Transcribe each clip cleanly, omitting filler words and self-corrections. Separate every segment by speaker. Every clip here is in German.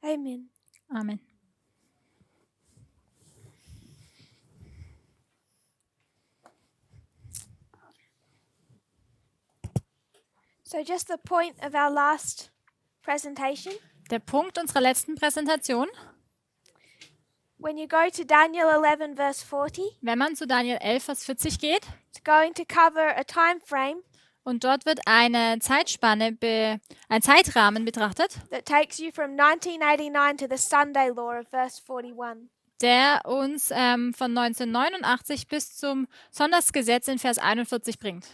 Speaker 1: Amen.
Speaker 2: Amen.
Speaker 1: So just the point of our last presentation.
Speaker 2: Der Punkt unserer letzten Präsentation,
Speaker 1: When you go to Daniel 11 verse 40,
Speaker 2: wenn man zu Daniel 11, Vers 40 geht,
Speaker 1: it's going to cover a time frame
Speaker 2: und dort wird eine Zeitspanne, ein Zeitrahmen betrachtet,
Speaker 1: that takes you from 1989 to the Sunday law of verse 41.
Speaker 2: der uns von 1989 bis zum Sonntagsgesetz in Vers 41 bringt.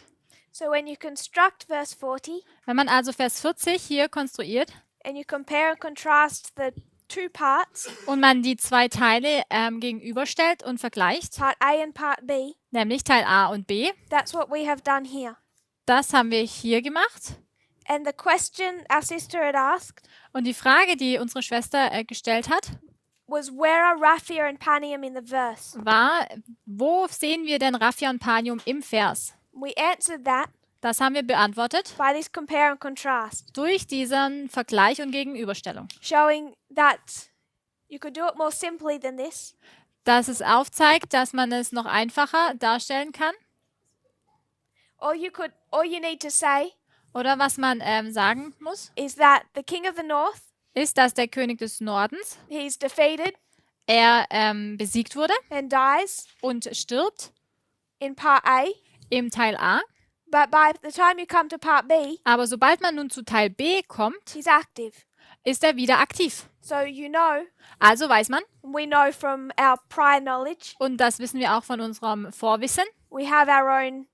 Speaker 1: So when you construct verse 40
Speaker 2: Wenn man also Vers 40 hier konstruiert
Speaker 1: and you compare and contrast the two parts,
Speaker 2: und man die zwei Teile gegenüberstellt und vergleicht,
Speaker 1: part A and part B,
Speaker 2: nämlich Teil A und B,
Speaker 1: that's what we have done here.
Speaker 2: das haben wir hier gemacht.
Speaker 1: And the question our sister had asked
Speaker 2: Und die Frage, die unsere Schwester gestellt hat,
Speaker 1: was, where are Raphia and Panium in the verse?
Speaker 2: war, wo sehen wir denn Raphia und Panium im Vers?
Speaker 1: We answered that
Speaker 2: Das haben wir beantwortet
Speaker 1: by this compare and contrast,
Speaker 2: durch diesen Vergleich und Gegenüberstellung.
Speaker 1: showing that you could do it more simply than this,
Speaker 2: Dass es aufzeigt, dass man es noch einfacher darstellen kann.
Speaker 1: all you need to say
Speaker 2: Oder was man sagen muss,
Speaker 1: is that the king of the north,
Speaker 2: ist, dass der König des Nordens,
Speaker 1: he's defeated
Speaker 2: er besiegt wurde
Speaker 1: and dies
Speaker 2: und stirbt
Speaker 1: in part A,
Speaker 2: im Teil A.
Speaker 1: but by the time you come to part B,
Speaker 2: Aber sobald man nun zu Teil B kommt,
Speaker 1: he's active.
Speaker 2: ist er wieder aktiv.
Speaker 1: So you know,
Speaker 2: Also weiß man,
Speaker 1: we know from our prior knowledge,
Speaker 2: und das wissen wir auch von unserem Vorwissen,
Speaker 1: we have our own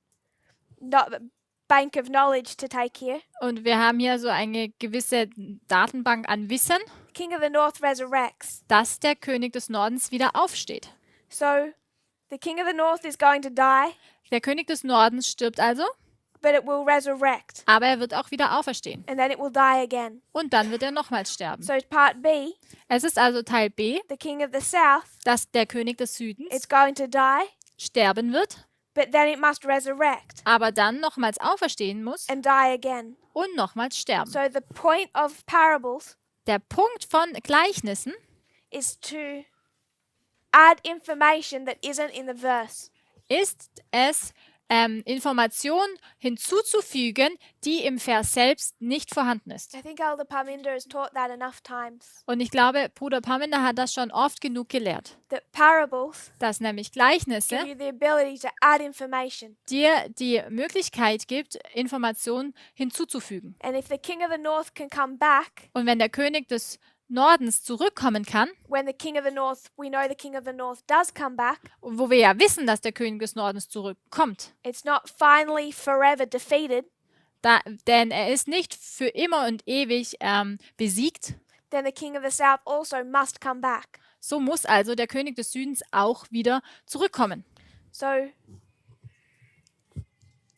Speaker 1: bank of knowledge to take here.
Speaker 2: und wir haben hier so eine gewisse Datenbank an Wissen,
Speaker 1: The king of the north resurrects.
Speaker 2: dass der König des Nordens wieder aufsteht.
Speaker 1: So the king of the north is going to die,
Speaker 2: Der König des Nordens stirbt also,
Speaker 1: but it will resurrect,
Speaker 2: aber er wird auch wieder auferstehen.
Speaker 1: and then it will die again.
Speaker 2: Und dann wird er nochmals sterben.
Speaker 1: So part B,
Speaker 2: Es ist also Teil B,
Speaker 1: the king of the south,
Speaker 2: dass der König des Südens
Speaker 1: it's going to die,
Speaker 2: sterben wird,
Speaker 1: but then it must resurrect
Speaker 2: aber dann nochmals auferstehen muss
Speaker 1: and die again.
Speaker 2: und nochmals sterben.
Speaker 1: So the point of parables
Speaker 2: Der Punkt von Gleichnissen
Speaker 1: is to add information that isn't in the verse.
Speaker 2: ist es, Informationen hinzuzufügen, die im Vers selbst nicht vorhanden ist.
Speaker 1: I think Elder Parminder has taught that enough times.
Speaker 2: Und ich glaube, Bruder Parminder hat das schon oft genug gelehrt,
Speaker 1: That parables
Speaker 2: dass nämlich
Speaker 1: give
Speaker 2: Gleichnisse
Speaker 1: you the ability to add information.
Speaker 2: dir die Möglichkeit gibt, Informationen hinzuzufügen.
Speaker 1: And if the king of the north can come back,
Speaker 2: Und wenn der König des Nordens zurückkommen kann,
Speaker 1: when the king of the north, we know the king of the north does come back,
Speaker 2: wo wir ja wissen, dass der König des Nordens zurückkommt,
Speaker 1: it's not finally forever defeated,
Speaker 2: denn er ist nicht für immer und ewig besiegt,
Speaker 1: then the king of the south also must come back.
Speaker 2: so muss also der König des Südens auch wieder zurückkommen.
Speaker 1: So,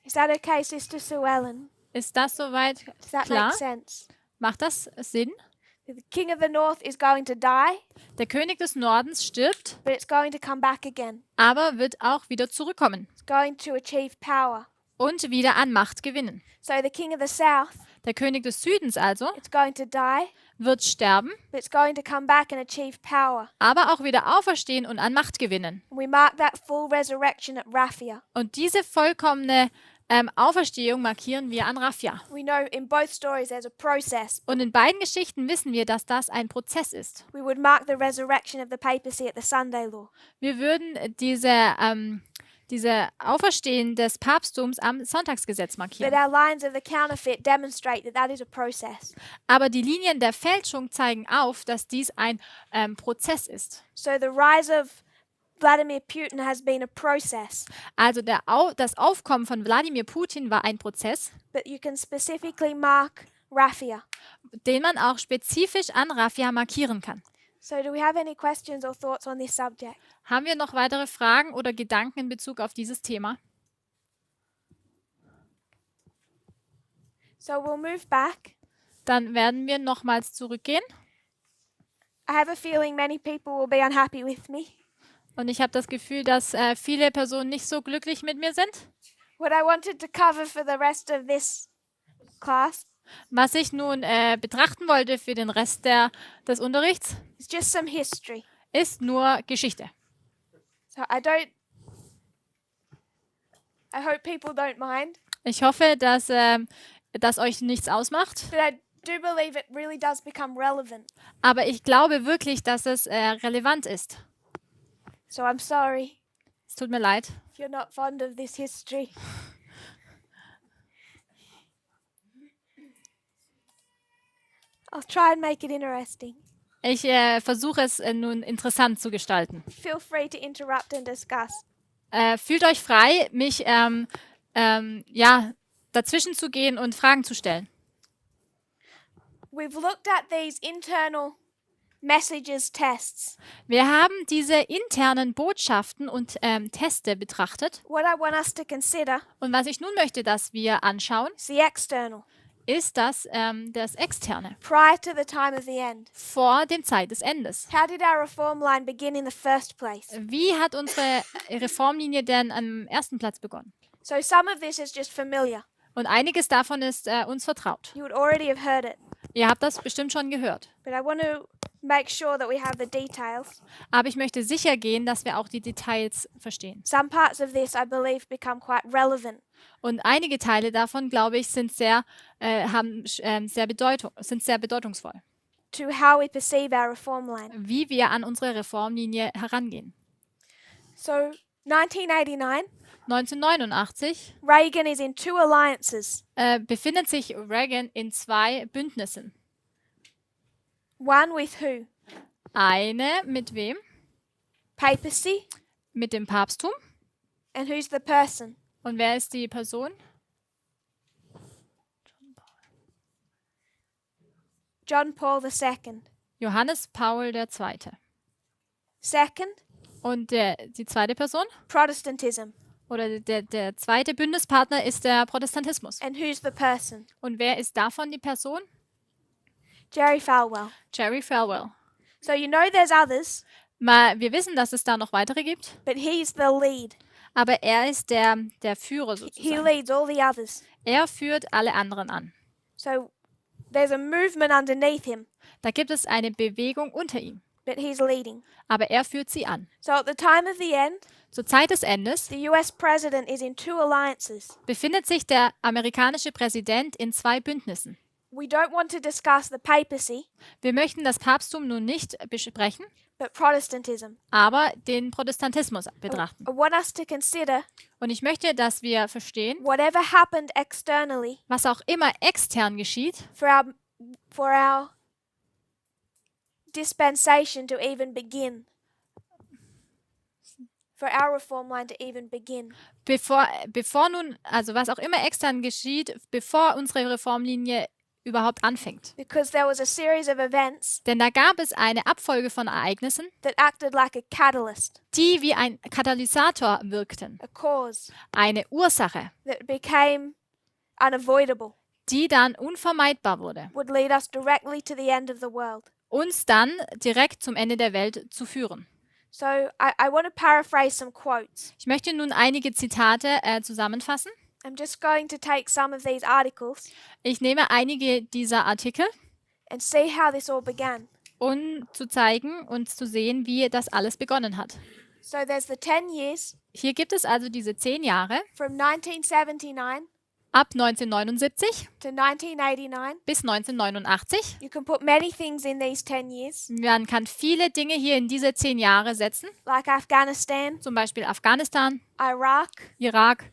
Speaker 1: is that okay, Sister Sue Ellen?
Speaker 2: Ist das soweit
Speaker 1: Does that
Speaker 2: klar?
Speaker 1: make sense?
Speaker 2: Macht das Sinn?
Speaker 1: The king of the north is going to die,
Speaker 2: Der König des Nordens stirbt,
Speaker 1: but it's going to come back again.
Speaker 2: aber wird auch wieder zurückkommen
Speaker 1: It's going to achieve power.
Speaker 2: und wieder an Macht gewinnen.
Speaker 1: So the king of the south,
Speaker 2: Der König des Südens also
Speaker 1: it's going to die,
Speaker 2: wird sterben,
Speaker 1: but it's going to come back and achieve power.
Speaker 2: aber auch wieder auferstehen und an Macht gewinnen.
Speaker 1: And we mark that full resurrection at Raphia.
Speaker 2: Und diese vollkommene Auferstehung markieren wir an Raphia.
Speaker 1: We know in both stories there's a process.
Speaker 2: Und in beiden Geschichten wissen wir, dass das ein Prozess ist.
Speaker 1: We would mark the resurrection of the papacy at the Sunday law.
Speaker 2: Wir würden diese Auferstehen des Papsttums am Sonntagsgesetz
Speaker 1: But
Speaker 2: markieren.
Speaker 1: our lines of the counterfeit demonstrate that that is a process.
Speaker 2: Aber die Linien der Fälschung zeigen auf, dass dies ein Prozess ist.
Speaker 1: So the rise of Vladimir Putin has been a process,
Speaker 2: Also das Aufkommen von Wladimir Putin war ein Prozess,
Speaker 1: but you can specifically mark Raphia.
Speaker 2: den man auch spezifisch an Raphia markieren kann.
Speaker 1: So do we have any questions or thoughts on this subject?
Speaker 2: Haben wir noch weitere Fragen oder Gedanken in Bezug auf dieses Thema?
Speaker 1: So we'll move back.
Speaker 2: Dann werden wir nochmals zurückgehen.
Speaker 1: I have a feeling many people will be unhappy with me.
Speaker 2: Und ich habe das Gefühl, dass viele Personen nicht so glücklich mit mir sind.
Speaker 1: What I wanted to cover for the rest of this class
Speaker 2: Was ich nun betrachten wollte für den Rest des Unterrichts,
Speaker 1: is just some history.
Speaker 2: ist nur Geschichte.
Speaker 1: So I hope people don't mind,
Speaker 2: Ich hoffe, dass das euch nichts ausmacht.
Speaker 1: but I do believe it really does become relevant.
Speaker 2: Aber ich glaube wirklich, dass es relevant ist.
Speaker 1: So I'm sorry
Speaker 2: Es tut mir leid.
Speaker 1: if you're not fond of this history. I'll try and make it interesting.
Speaker 2: Ich versuche es nun interessant zu gestalten.
Speaker 1: Feel free to interrupt and discuss.
Speaker 2: Fühlt euch frei, mich dazwischen zu gehen und Fragen zu stellen.
Speaker 1: We've looked at these internal messages tests.
Speaker 2: Wir haben diese internen Botschaften und Teste betrachtet.
Speaker 1: What I want us to consider
Speaker 2: Und was ich nun möchte, dass wir anschauen,
Speaker 1: is the external,
Speaker 2: ist das Externe.
Speaker 1: prior to the time of the end.
Speaker 2: Vor dem Zeit des Endes.
Speaker 1: How did our reform line begin in the first place?
Speaker 2: Wie hat unsere Reformlinie denn am ersten Platz begonnen?
Speaker 1: So some of this is just familiar.
Speaker 2: Und einiges davon ist uns vertraut.
Speaker 1: You would already have heard it.
Speaker 2: Ihr habt das bestimmt schon gehört.
Speaker 1: But I want to make sure that we have the details.
Speaker 2: Aber ich möchte sicher gehen, dass wir auch die Details verstehen.
Speaker 1: Some parts of this, I believe, become quite relevant.
Speaker 2: Und einige Teile davon, glaube ich, sind sehr bedeutungsvoll,
Speaker 1: To how we perceive our reform line.
Speaker 2: wie wir an unsere Reformlinie herangehen.
Speaker 1: So 1989,
Speaker 2: 1989
Speaker 1: Reagan is in two alliances.
Speaker 2: befindet sich Reagan in 2 Bündnissen.
Speaker 1: One with who?
Speaker 2: Eine mit wem?
Speaker 1: Papacy.
Speaker 2: Mit dem Papsttum.
Speaker 1: And who's the person?
Speaker 2: Und wer ist die Person?
Speaker 1: John Paul II.
Speaker 2: Johannes Paul II.
Speaker 1: Second,
Speaker 2: Und die zweite Person
Speaker 1: Protestantism.
Speaker 2: oder der zweite Bündnispartner ist der Protestantismus.
Speaker 1: And who's the person?
Speaker 2: Und wer ist davon die Person?
Speaker 1: Jerry Falwell.
Speaker 2: Jerry Falwell.
Speaker 1: So you know there's others,
Speaker 2: Wir wissen, dass es da noch weitere gibt,
Speaker 1: but he's the lead.
Speaker 2: aber er ist der Führer
Speaker 1: He
Speaker 2: sozusagen.
Speaker 1: leads all the others.
Speaker 2: Er führt alle anderen an.
Speaker 1: So there's a movement underneath him,
Speaker 2: Da gibt es eine Bewegung unter ihm,
Speaker 1: but he's leading.
Speaker 2: aber er führt sie an.
Speaker 1: So at the time of the end,
Speaker 2: Zur Zeit des Endes
Speaker 1: the US president is in two alliances.
Speaker 2: befindet sich der amerikanische Präsident in 2 Bündnissen.
Speaker 1: We don't want to discuss the papacy,
Speaker 2: Wir möchten das Papsttum nun nicht besprechen,
Speaker 1: but Protestantism.
Speaker 2: aber den Protestantismus betrachten.
Speaker 1: I want us to consider
Speaker 2: Und ich möchte, dass wir verstehen,
Speaker 1: whatever happened externally
Speaker 2: was auch immer extern geschieht,
Speaker 1: for our dispensation to even begin. For our reform line to even begin.
Speaker 2: bevor nun, also was auch immer extern geschieht, bevor unsere Reformlinie überhaupt anfängt.
Speaker 1: Because there was a series of events
Speaker 2: Denn da gab es eine Abfolge von Ereignissen,
Speaker 1: that acted like a catalyst,
Speaker 2: die wie ein Katalysator wirkten.
Speaker 1: a cause
Speaker 2: Eine Ursache,
Speaker 1: that became unavoidable,
Speaker 2: die dann unvermeidbar wurde,
Speaker 1: would lead us directly to the end of the world.
Speaker 2: uns dann direkt zum Ende der Welt zu führen.
Speaker 1: So I want to paraphrase some quotes.
Speaker 2: Ich möchte nun einige Zitate zusammenfassen.
Speaker 1: I'm just going to take some of these articles
Speaker 2: Ich nehme einige dieser Artikel,
Speaker 1: and see how this all began.
Speaker 2: um zu zeigen und zu sehen, wie das alles begonnen hat.
Speaker 1: So there's the 10 years
Speaker 2: Hier gibt es also diese 10 Jahre
Speaker 1: from 1979
Speaker 2: ab 1979
Speaker 1: to 1989.
Speaker 2: bis 1989.
Speaker 1: You can put many things in these 10 years,
Speaker 2: Man kann viele Dinge hier in diese 10 Jahre setzen,
Speaker 1: like Afghanistan,
Speaker 2: zum Beispiel Afghanistan,
Speaker 1: Iraq,
Speaker 2: Irak.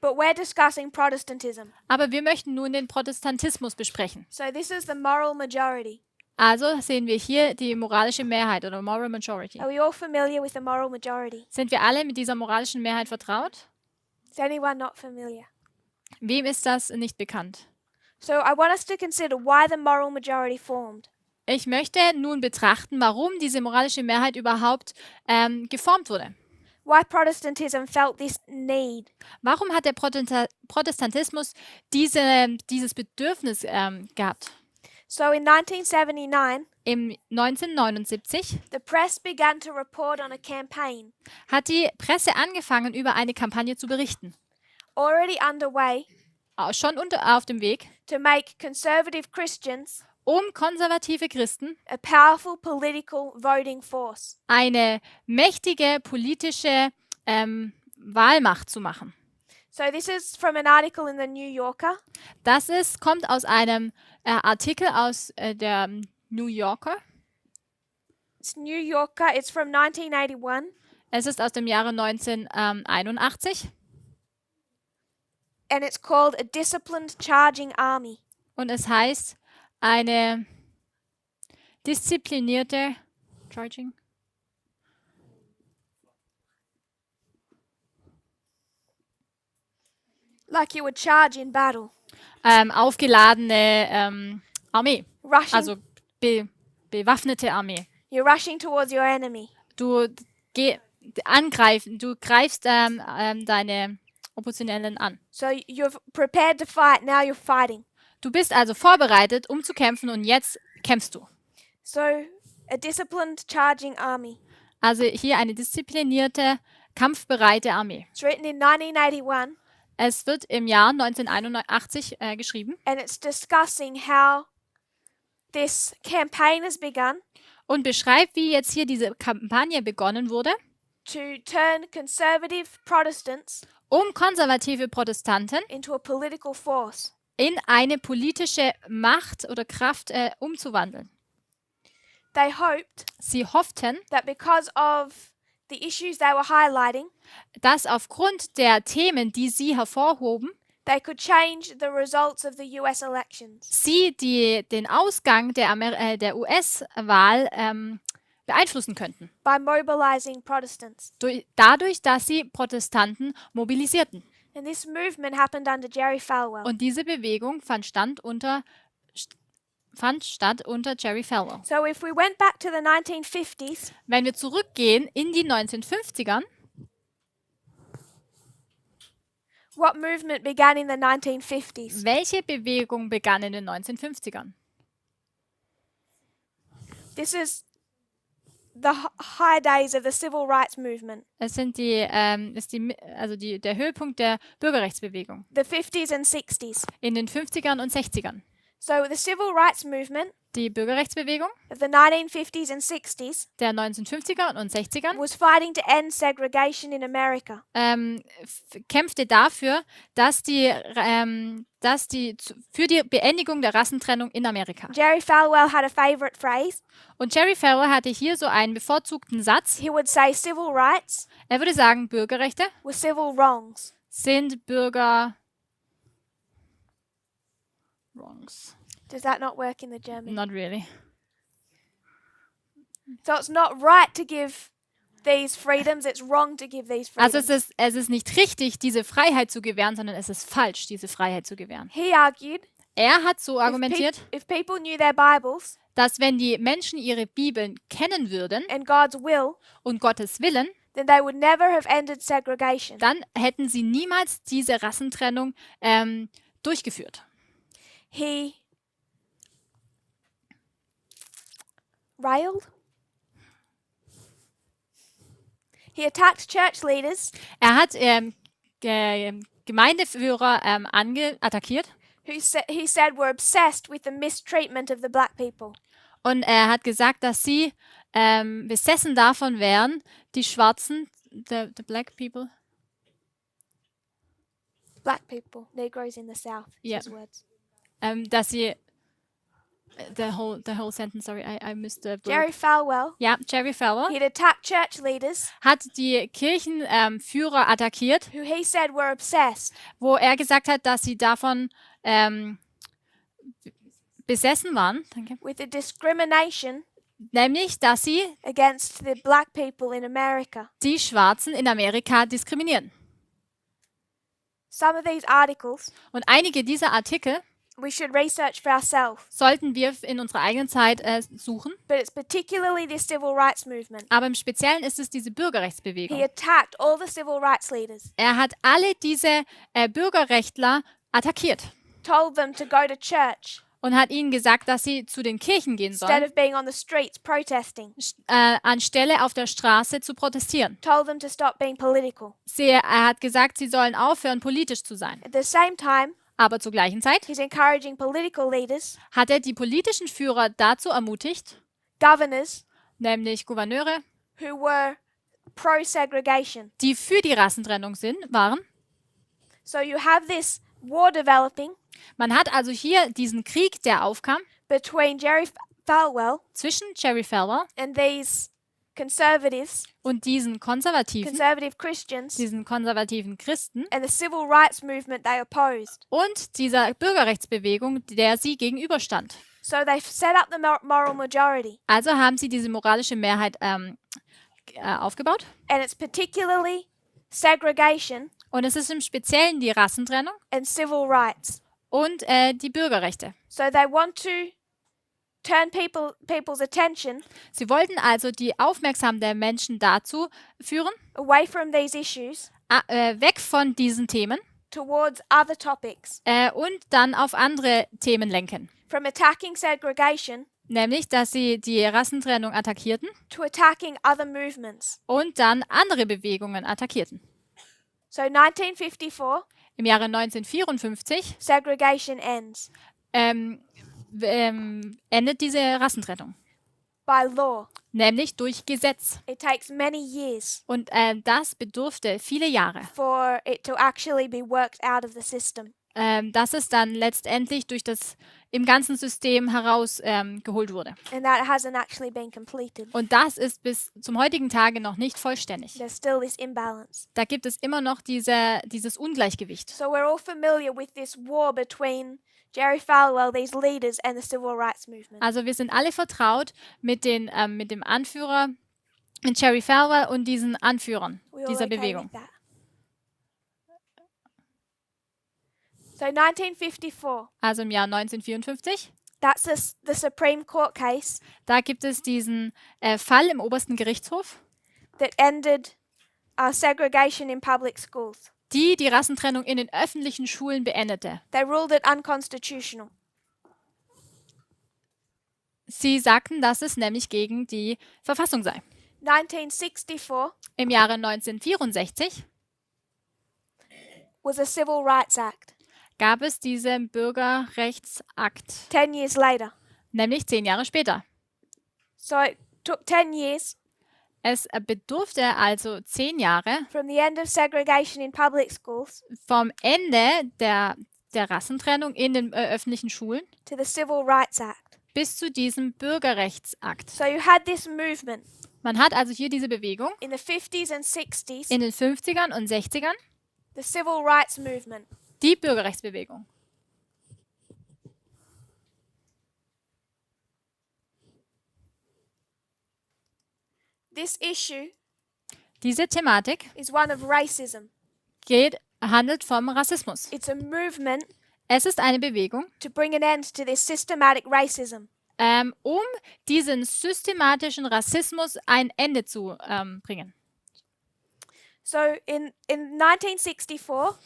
Speaker 1: but we're discussing Protestantism.
Speaker 2: Aber wir möchten nun den Protestantismus besprechen.
Speaker 1: So this is the moral majority.
Speaker 2: Also sehen wir hier die moralische Mehrheit oder Moral Majority.
Speaker 1: Are we all familiar with the moral majority?
Speaker 2: Sind wir alle mit dieser moralischen Mehrheit vertraut?
Speaker 1: Is anyone not familiar?
Speaker 2: Wem ist das nicht bekannt?
Speaker 1: So I want us to consider why the moral majority formed.
Speaker 2: Ich möchte nun betrachten, warum diese moralische Mehrheit überhaupt geformt wurde.
Speaker 1: Why Protestantism felt this need.
Speaker 2: Warum hat der Protestantismus dieses Bedürfnis gehabt?
Speaker 1: So in 1979,
Speaker 2: Im 1979
Speaker 1: the press began to report on a campaign
Speaker 2: hat die Presse angefangen, über eine Kampagne zu berichten.
Speaker 1: already underway
Speaker 2: schon auf dem Weg,
Speaker 1: to make conservative Christians
Speaker 2: um konservative Christen
Speaker 1: a powerful political voting force.
Speaker 2: eine mächtige politische Wahlmacht zu machen.
Speaker 1: So this is from an article in the New Yorker.
Speaker 2: Kommt aus einem Artikel aus der New Yorker.
Speaker 1: It's New Yorker. It's from 1981.
Speaker 2: Es ist aus dem Jahre 1981
Speaker 1: And it's called A Disciplined Charging Army.
Speaker 2: und es heißt eine disziplinierte Charging.
Speaker 1: Like you would charge in battle.
Speaker 2: Aufgeladene Armee,
Speaker 1: Rushing,
Speaker 2: also bewaffnete Armee.
Speaker 1: you're rushing towards your enemy.
Speaker 2: Du greifst deine Oppositionellen an.
Speaker 1: So you're prepared to fight, now you're fighting.
Speaker 2: Du bist also vorbereitet, um zu kämpfen und jetzt kämpfst du.
Speaker 1: So a disciplined charging army.
Speaker 2: Also hier eine disziplinierte, kampfbereite Armee.
Speaker 1: It's written in 1981
Speaker 2: Es wird im Jahr 1981 geschrieben
Speaker 1: and it's discussing how this campaign has begun
Speaker 2: und beschreibt, wie jetzt hier diese Kampagne begonnen wurde,
Speaker 1: to turn conservative Protestants
Speaker 2: um konservative Protestanten
Speaker 1: into a political force.
Speaker 2: in eine politische Macht oder Kraft umzuwandeln.
Speaker 1: They hoped
Speaker 2: Sie hofften,
Speaker 1: that because of the issues they were highlighting,
Speaker 2: dass aufgrund der Themen, die sie hervorhoben,
Speaker 1: they could change the results of the US elections.
Speaker 2: sie den Ausgang der US-Wahl beeinflussen könnten.
Speaker 1: By mobilizing Protestants.
Speaker 2: Dadurch, dass sie Protestanten mobilisierten.
Speaker 1: And this movement happened under Jerry Falwell.
Speaker 2: Und diese Bewegung fand statt unter Jerry Falwell.
Speaker 1: So if we went back to the 1950s,
Speaker 2: Wenn wir zurückgehen in die 1950ern,
Speaker 1: what movement began in the 1950s?
Speaker 2: welche Bewegung begann in den 1950ern?
Speaker 1: This is the high days of the civil rights movement.
Speaker 2: Es sind der Höhepunkt der Bürgerrechtsbewegung
Speaker 1: The 50s and 60s.
Speaker 2: in den 50ern und 60ern.
Speaker 1: So the civil rights movement
Speaker 2: Die Bürgerrechtsbewegung
Speaker 1: of the 1950s and 60s
Speaker 2: der 1950er und 60ern
Speaker 1: was fighting to end segregation in America.
Speaker 2: kämpfte dafür, für die Beendigung der Rassentrennung in Amerika.
Speaker 1: Jerry Falwell had a favorite phrase.
Speaker 2: Und Jerry Falwell hatte hier so einen bevorzugten Satz.
Speaker 1: He would say civil rights
Speaker 2: Er würde sagen, Bürgerrechte
Speaker 1: were civil wrongs.
Speaker 2: sind Bürger wrongs.
Speaker 1: Does that not work in the German?
Speaker 2: Not really.
Speaker 1: So it's not right to give these freedoms, it's wrong to give these
Speaker 2: Also
Speaker 1: freedoms.
Speaker 2: es ist nicht richtig, diese Freiheit zu gewähren, sondern es ist falsch, diese Freiheit zu gewähren.
Speaker 1: He argued
Speaker 2: Er hat so argumentiert,
Speaker 1: if people knew their Bibles
Speaker 2: dass wenn die Menschen ihre Bibeln kennen würden
Speaker 1: and God's will,
Speaker 2: und Gottes Willen,
Speaker 1: then they would never have ended segregation.
Speaker 2: dann hätten sie niemals diese Rassentrennung durchgeführt.
Speaker 1: He railed. He attacked church leaders
Speaker 2: Er hat Gemeindeführer attackiert
Speaker 1: he said were obsessed with the mistreatment of the black people.
Speaker 2: und er hat gesagt, dass sie besessen davon wären, die Schwarzen, the black people,
Speaker 1: Black people, Negroes in the South,
Speaker 2: Yeah.
Speaker 1: his words.
Speaker 2: dass sie the whole sentence, sorry, I missed the word.
Speaker 1: Jerry Falwell,
Speaker 2: Ja, Jerry Falwell
Speaker 1: he'd attacked church leaders
Speaker 2: hat die Kirchenführer attackiert,
Speaker 1: who he said were obsessed
Speaker 2: wo er gesagt hat, dass sie davon besessen waren, danke,
Speaker 1: with the discrimination
Speaker 2: nämlich, dass sie
Speaker 1: against the black people in America.
Speaker 2: die Schwarzen in Amerika diskriminieren.
Speaker 1: Some of these articles
Speaker 2: Und einige dieser Artikel
Speaker 1: we should research for ourselves,
Speaker 2: sollten wir in unserer eigenen Zeit suchen,
Speaker 1: but it's particularly the civil rights movement.
Speaker 2: aber im Speziellen ist es diese
Speaker 1: He
Speaker 2: Bürgerrechtsbewegung.
Speaker 1: attacked all the civil rights leaders,
Speaker 2: Er hat alle diese Bürgerrechtler attackiert
Speaker 1: told them to go to church
Speaker 2: und hat ihnen gesagt, dass sie zu den Kirchen gehen
Speaker 1: instead
Speaker 2: sollen,
Speaker 1: of being on the streets protesting,
Speaker 2: anstelle auf der Straße zu protestieren.
Speaker 1: told them to stop being political.
Speaker 2: Er hat gesagt, sie sollen aufhören, politisch zu sein.
Speaker 1: At the same time,
Speaker 2: Aber zur gleichen Zeit
Speaker 1: he's encouraging political leaders,
Speaker 2: hat er die politischen Führer dazu ermutigt,
Speaker 1: governors,
Speaker 2: nämlich Gouverneure,
Speaker 1: who were pro-segregation.
Speaker 2: die für die Rassentrennung waren.
Speaker 1: So you have this war developing
Speaker 2: Man hat also hier diesen Krieg, der aufkam,
Speaker 1: between Jerry Falwell
Speaker 2: zwischen Jerry Falwell
Speaker 1: and these conservatives,
Speaker 2: und diesen
Speaker 1: conservative Christians,
Speaker 2: diesen konservativen Christen
Speaker 1: and the civil rights movement they opposed.
Speaker 2: und dieser Bürgerrechtsbewegung, der sie gegenüberstand.
Speaker 1: So they've set up the moral majority,
Speaker 2: Also haben sie diese moralische Mehrheit aufgebaut.
Speaker 1: and it's particularly segregation
Speaker 2: Und es ist im Speziellen die Rassentrennung
Speaker 1: and civil rights.
Speaker 2: und die Bürgerrechte.
Speaker 1: So they want to turn people's attention
Speaker 2: Sie wollten also die Aufmerksamkeit der Menschen dazu führen,
Speaker 1: away from these issues
Speaker 2: weg von diesen Themen
Speaker 1: towards other topics,
Speaker 2: und dann auf andere Themen lenken.
Speaker 1: from attacking segregation
Speaker 2: Nämlich, dass sie die Rassentrennung attackierten
Speaker 1: to attacking other movements.
Speaker 2: und dann andere Bewegungen attackierten.
Speaker 1: So 1954,
Speaker 2: Im Jahre 1954
Speaker 1: segregation ends
Speaker 2: endet diese Rassentrennung,
Speaker 1: by law.
Speaker 2: nämlich durch Gesetz.
Speaker 1: It takes many years
Speaker 2: Und das bedurfte viele Jahre,
Speaker 1: for it to actually be worked out of the system.
Speaker 2: dass es dann letztendlich durch das im ganzen System herausgeholt wurde.
Speaker 1: And that hasn't actually been completed.
Speaker 2: Und das ist bis zum heutigen Tage noch nicht vollständig.
Speaker 1: There's still this imbalance.
Speaker 2: Da gibt es immer noch dieses Ungleichgewicht.
Speaker 1: So we're all familiar with this war between Jerry Falwell, these leaders, and the civil rights movement.
Speaker 2: Also wir sind alle vertraut mit dem Anführer, mit Jerry Falwell und diesen Anführern
Speaker 1: We all
Speaker 2: dieser
Speaker 1: okay
Speaker 2: Bewegung.
Speaker 1: with that? So 1954,
Speaker 2: Also im Jahr 1954,
Speaker 1: that's the Supreme Court case
Speaker 2: da gibt es diesen Fall im obersten Gerichtshof,
Speaker 1: that ended segregation in public schools.
Speaker 2: die Rassentrennung in den öffentlichen Schulen beendete.
Speaker 1: They ruled it unconstitutional.
Speaker 2: Sie sagten, dass es nämlich gegen die Verfassung sei.
Speaker 1: 1964
Speaker 2: Im Jahre 1964
Speaker 1: was a Civil Rights Act.
Speaker 2: gab es diesen Bürgerrechtsakt,
Speaker 1: 10 years later.
Speaker 2: nämlich 10 Jahre später.
Speaker 1: So it took 10 years
Speaker 2: Es bedurfte also 10 Jahre
Speaker 1: from the end of segregation in public schools
Speaker 2: vom Ende der Rassentrennung in den öffentlichen Schulen
Speaker 1: to the Civil Rights Act.
Speaker 2: bis zu diesem Bürgerrechtsakt.
Speaker 1: So you had this movement
Speaker 2: Man hat also hier diese Bewegung
Speaker 1: in the 50s and 60s,
Speaker 2: in den 50ern und 60ern,
Speaker 1: the Civil Rights Movement.
Speaker 2: die Bürgerrechtsbewegung.
Speaker 1: This issue
Speaker 2: Diese Thematik
Speaker 1: is one of racism.
Speaker 2: handelt vom Rassismus.
Speaker 1: It's a movement
Speaker 2: Es ist eine Bewegung,
Speaker 1: to bring an end to this systematic racism.
Speaker 2: um diesen systematischen Rassismus ein Ende zu bringen.
Speaker 1: So in 1964,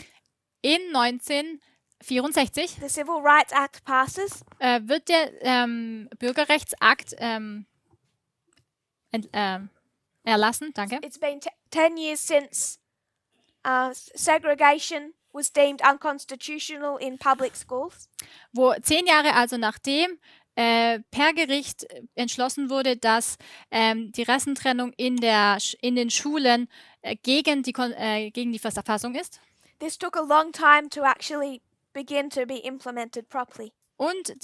Speaker 2: In 1964
Speaker 1: the Civil Rights Act passes.
Speaker 2: wird der Bürgerrechtsakt erlassen. Danke.
Speaker 1: It's been 10 years since segregation was deemed unconstitutional in public schools.
Speaker 2: Wo 10 Jahre also nachdem per Gericht entschlossen wurde, dass die Rassentrennung in den Schulen gegen die Verfassung ist.
Speaker 1: This took a long time to actually begin to be implemented properly.
Speaker 2: Und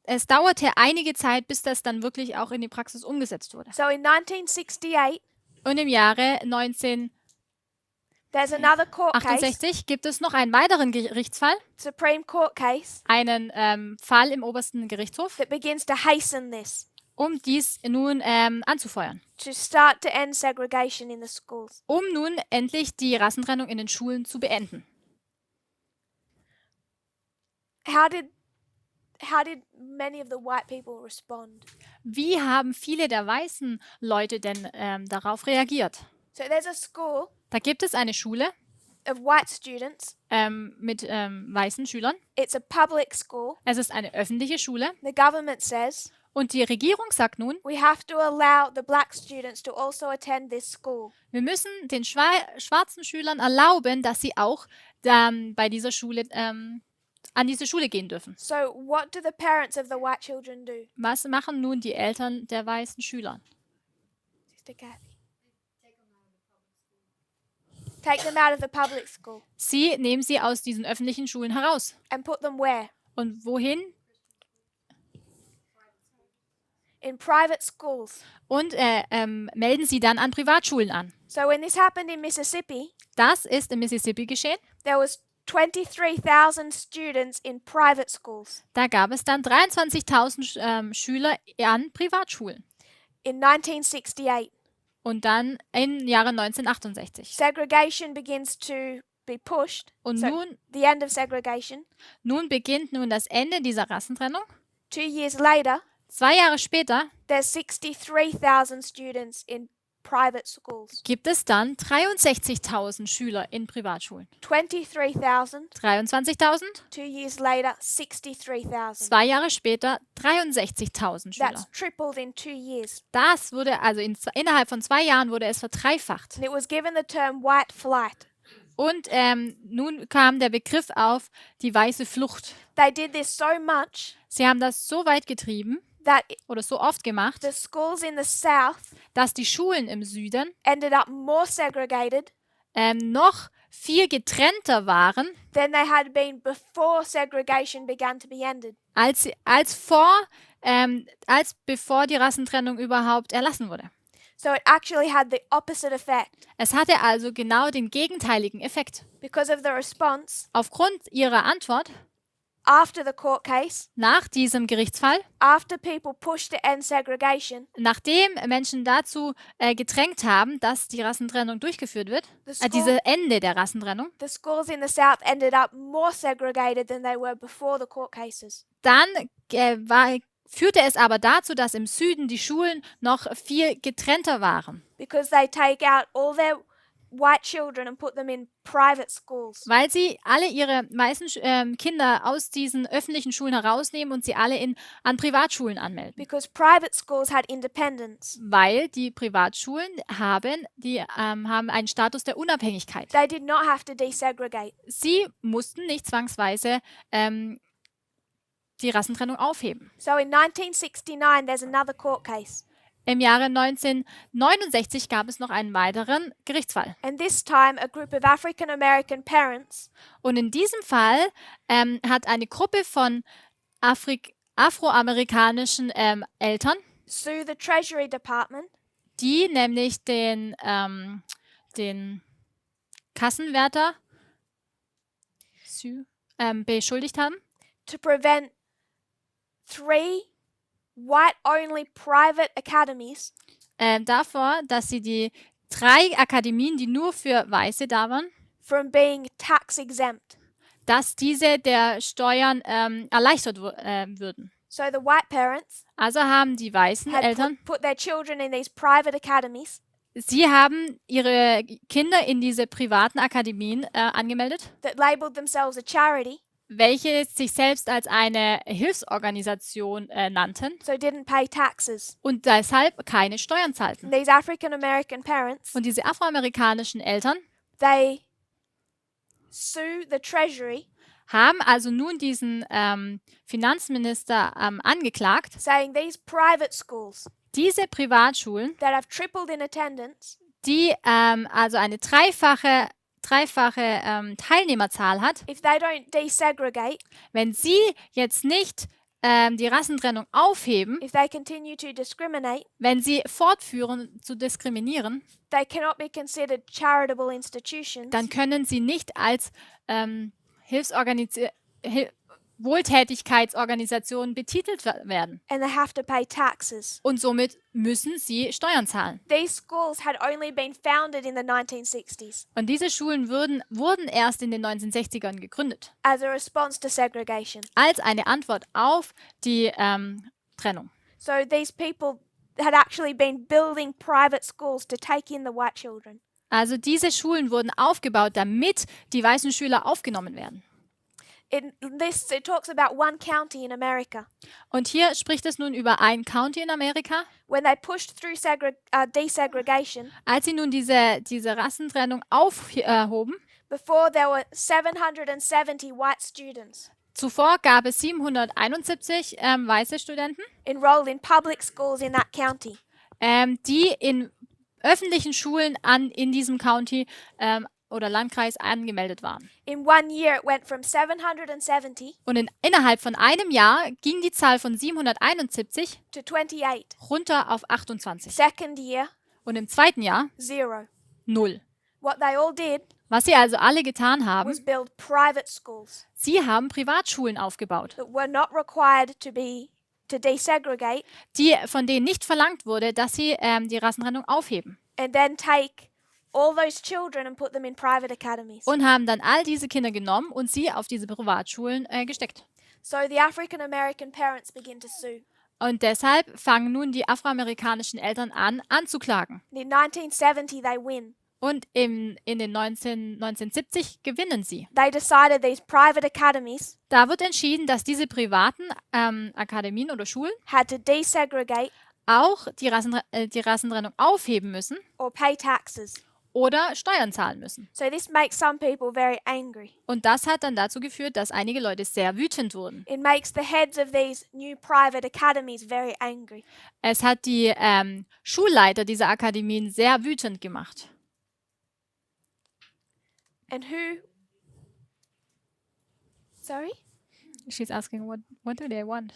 Speaker 2: es dauerte einige Zeit, bis das dann wirklich auch in die Praxis umgesetzt wurde.
Speaker 1: So in 1968,
Speaker 2: Und im Jahre 1968
Speaker 1: there's another court case,
Speaker 2: gibt es noch einen weiteren Gerichtsfall,
Speaker 1: Supreme Court case,
Speaker 2: einen Fall im obersten Gerichtshof,
Speaker 1: that begins to hasten this,
Speaker 2: um dies nun anzufeuern.
Speaker 1: to start to end segregation in the schools.
Speaker 2: Um nun endlich die Rassentrennung in den Schulen zu beenden.
Speaker 1: How did many of the white people respond?
Speaker 2: Wie haben viele der weißen Leute denn darauf reagiert?
Speaker 1: So there's a school
Speaker 2: Da gibt es eine Schule
Speaker 1: of white students.
Speaker 2: mit weißen Schülern.
Speaker 1: It's a public school.
Speaker 2: Es ist eine öffentliche Schule
Speaker 1: The government says
Speaker 2: Und die Regierung sagt nun,
Speaker 1: we have to allow the black students to also attend this school.
Speaker 2: wir müssen den schwarzen Schülern erlauben, dass sie auch bei dieser Schule, an diese Schule gehen dürfen.
Speaker 1: So what do the parents of the white children do?
Speaker 2: Was machen nun die Eltern der weißen Schüler?
Speaker 1: Sister Kathy. Take them out of the public school
Speaker 2: Sie nehmen sie aus diesen öffentlichen Schulen heraus.
Speaker 1: and put them where?
Speaker 2: Und wohin?
Speaker 1: In private schools.
Speaker 2: Und melden sie dann an Privatschulen an.
Speaker 1: So when this happened in Mississippi,
Speaker 2: Das ist in Mississippi geschehen.
Speaker 1: there was 23,000 students in private schools.
Speaker 2: Da gab es dann 23.000 Schüler an Privatschulen.
Speaker 1: In 1968,
Speaker 2: Und dann im Jahre 1968.
Speaker 1: segregation begins to be pushed.
Speaker 2: Und
Speaker 1: So
Speaker 2: nun,
Speaker 1: the end of segregation.
Speaker 2: nun beginnt nun das Ende dieser Rassentrennung.
Speaker 1: 2 years later,
Speaker 2: 2 Jahre später
Speaker 1: there's 63,000 students in private schools.
Speaker 2: gibt es dann 63.000 Schüler in Privatschulen.
Speaker 1: 23,000.
Speaker 2: 23.000,
Speaker 1: 2 years later, 63,000.
Speaker 2: 2 Jahre später 63.000 Schüler.
Speaker 1: That's tripled in 2 years.
Speaker 2: Das wurde, also innerhalb von 2 Jahren wurde es verdreifacht.
Speaker 1: And it was given the term white flight.
Speaker 2: Und nun kam der Begriff auf, die weiße Flucht.
Speaker 1: They did this so much
Speaker 2: Sie haben das so weit getrieben
Speaker 1: that
Speaker 2: oder so oft gemacht,
Speaker 1: the schools in the south
Speaker 2: dass die Schulen im Süden
Speaker 1: ended up more segregated
Speaker 2: noch viel getrennter waren,
Speaker 1: than they had been before segregation began to be ended.
Speaker 2: als bevor die Rassentrennung überhaupt erlassen wurde.
Speaker 1: So it actually had the opposite effect.
Speaker 2: Es hatte also genau den gegenteiligen Effekt.
Speaker 1: Because of the response
Speaker 2: Aufgrund ihrer Antwort
Speaker 1: after the court case,
Speaker 2: nach diesem Gerichtsfall,
Speaker 1: after people pushed to end segregation,
Speaker 2: nachdem Menschen dazu gedrängt haben, dass die Rassentrennung durchgeführt wird,
Speaker 1: the,
Speaker 2: dieses Ende der Rassentrennung,
Speaker 1: the schools in the south ended up more segregated than they were before the court cases.
Speaker 2: dann führte es aber dazu, dass im Süden die Schulen noch viel getrennter waren,
Speaker 1: Because they take out all their white children and put them in private schools.
Speaker 2: weil sie alle ihre meisten Kinder aus diesen öffentlichen Schulen herausnehmen und sie alle an Privatschulen anmelden.
Speaker 1: Because private schools had independence.
Speaker 2: Weil die Privatschulen haben einen Status der Unabhängigkeit.
Speaker 1: They did not have to desegregate.
Speaker 2: Sie mussten nicht zwangsweise die Rassentrennung aufheben.
Speaker 1: So in 1969, there's another court case.
Speaker 2: Im Jahre 1969 gab es noch einen weiteren Gerichtsfall.
Speaker 1: And this time, a group of African American parents
Speaker 2: Und in diesem Fall hat eine Gruppe von afroamerikanischen Eltern,
Speaker 1: sued the Treasury Department
Speaker 2: die nämlich den Kassenwärter beschuldigt haben,
Speaker 1: to prevent 3 white-only private academies
Speaker 2: davor, dass sie die 3 Akademien, die nur für Weiße da waren,
Speaker 1: from being tax exempt.
Speaker 2: dass diese der Steuern erleichtert würden.
Speaker 1: So the white parents
Speaker 2: Also haben die weißen
Speaker 1: had
Speaker 2: Eltern,
Speaker 1: put their children in these private academies
Speaker 2: sie haben ihre Kinder in diese privaten Akademien angemeldet,
Speaker 1: that labeled themselves a charity,
Speaker 2: welche sich selbst als eine Hilfsorganisation nannten
Speaker 1: so didn't pay taxes.
Speaker 2: und deshalb keine Steuern zahlten.
Speaker 1: And these African American parents,
Speaker 2: Und diese afroamerikanischen Eltern
Speaker 1: they sue the Treasury,
Speaker 2: haben also nun diesen Finanzminister angeklagt,
Speaker 1: saying these private schools
Speaker 2: diese Privatschulen,
Speaker 1: that have tripled in attendance
Speaker 2: die also eine dreifache Teilnehmerzahl hat,
Speaker 1: if they don't desegregate,
Speaker 2: wenn sie jetzt nicht die Rassentrennung aufheben,
Speaker 1: if they continue to discriminate,
Speaker 2: wenn sie fortführen zu diskriminieren,
Speaker 1: they cannot be considered charitable institutions,
Speaker 2: dann können sie nicht als Wohltätigkeitsorganisationen betitelt werden.
Speaker 1: and they have to pay taxes.
Speaker 2: Und somit müssen sie Steuern zahlen.
Speaker 1: These schools had only been founded in the 1960s
Speaker 2: Und diese Schulen wurden erst in den 1960ern gegründet,
Speaker 1: as a response to segregation.
Speaker 2: als eine Antwort auf die Trennung.
Speaker 1: So these people had actually been building private schools to take in the white children.
Speaker 2: Also diese Schulen wurden aufgebaut, damit die weißen Schüler aufgenommen werden.
Speaker 1: It talks about one county in America.
Speaker 2: Und hier spricht es nun über ein County in Amerika.
Speaker 1: When they pushed through desegregation,
Speaker 2: Als sie nun diese Rassentrennung aufhoben,
Speaker 1: before there were 770 white students
Speaker 2: zuvor gab es 771 weiße Studenten,
Speaker 1: enrolled in public schools in that county.
Speaker 2: die in öffentlichen Schulen in diesem County oder Landkreis angemeldet waren.
Speaker 1: In 1 year, it went from 770
Speaker 2: Und innerhalb von einem Jahr ging die Zahl von 771
Speaker 1: to 28.
Speaker 2: runter auf 28.
Speaker 1: Second year,
Speaker 2: Und im zweiten Jahr
Speaker 1: 0.
Speaker 2: 0.
Speaker 1: What they all did
Speaker 2: Was sie also alle getan haben,
Speaker 1: was build private schools
Speaker 2: sie haben Privatschulen aufgebaut,
Speaker 1: that were not required to desegregate
Speaker 2: von denen nicht verlangt wurde, dass sie die Rassentrennung aufheben.
Speaker 1: and then take all those children and put them in private academies.
Speaker 2: Und haben dann all diese Kinder genommen und sie auf diese Privatschulen gesteckt.
Speaker 1: So the African American parents begin to sue.
Speaker 2: Und deshalb fangen nun die afroamerikanischen Eltern an, anzuklagen.
Speaker 1: In 1970, they win.
Speaker 2: Und in den 1970 gewinnen sie.
Speaker 1: They decided these private academies
Speaker 2: Da wird entschieden, dass diese privaten Akademien oder Schulen
Speaker 1: had to desegregate
Speaker 2: auch die Rassentrennung aufheben müssen
Speaker 1: or pay taxes.
Speaker 2: oder Steuern zahlen müssen.
Speaker 1: So this makes some people very angry.
Speaker 2: Und das hat dann dazu geführt, dass einige Leute sehr wütend wurden.
Speaker 1: It makes the heads of these new private academies very angry.
Speaker 2: Es hat die Schulleiter dieser Akademien sehr wütend gemacht.
Speaker 1: And who? Sorry?
Speaker 2: She's asking, what do they want?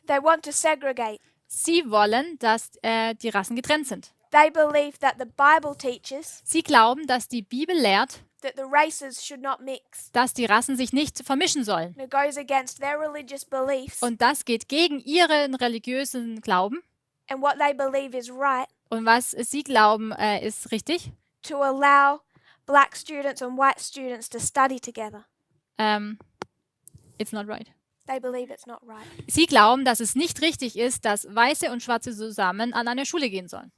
Speaker 1: They want to segregate.
Speaker 2: Sie wollen, dass die Rassen getrennt sind.
Speaker 1: They believe that the Bible teaches
Speaker 2: Sie glauben, dass die Bibel lehrt,
Speaker 1: that the races should not mix.
Speaker 2: dass die Rassen sich nicht vermischen sollen.
Speaker 1: It goes against their religious beliefs
Speaker 2: Und das geht gegen ihren religiösen Glauben.
Speaker 1: and what they believe is right
Speaker 2: Und was sie glauben, ist richtig.
Speaker 1: to allow black students and white students to study together.
Speaker 2: It's not right.
Speaker 1: They believe it's not right.
Speaker 2: Sie glauben, dass es nicht richtig ist, dass Weiße und Schwarze zusammen an eine Schule gehen sollen.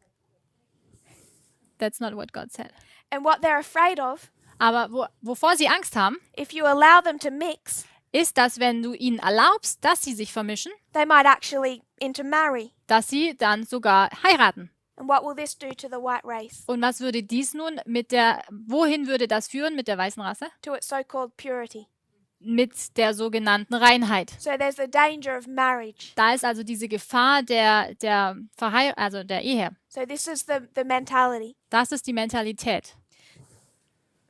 Speaker 2: That's not what God said.
Speaker 1: And what they're afraid of,
Speaker 2: Aber wovor sie Angst haben,
Speaker 1: if you allow them to mix,
Speaker 2: ist, dass wenn du ihnen erlaubst, dass sie sich vermischen,
Speaker 1: they might actually intermarry.
Speaker 2: dass sie dann sogar heiraten.
Speaker 1: And what will this do to the white race?
Speaker 2: Und was würde dies nun wohin würde das führen mit der weißen Rasse?
Speaker 1: To its so-called purity.
Speaker 2: Mit der sogenannten Reinheit.
Speaker 1: So there's the danger of marriage.
Speaker 2: Da ist also diese Gefahr der Ehe.
Speaker 1: So this is the mentality.
Speaker 2: Das ist die Mentalität.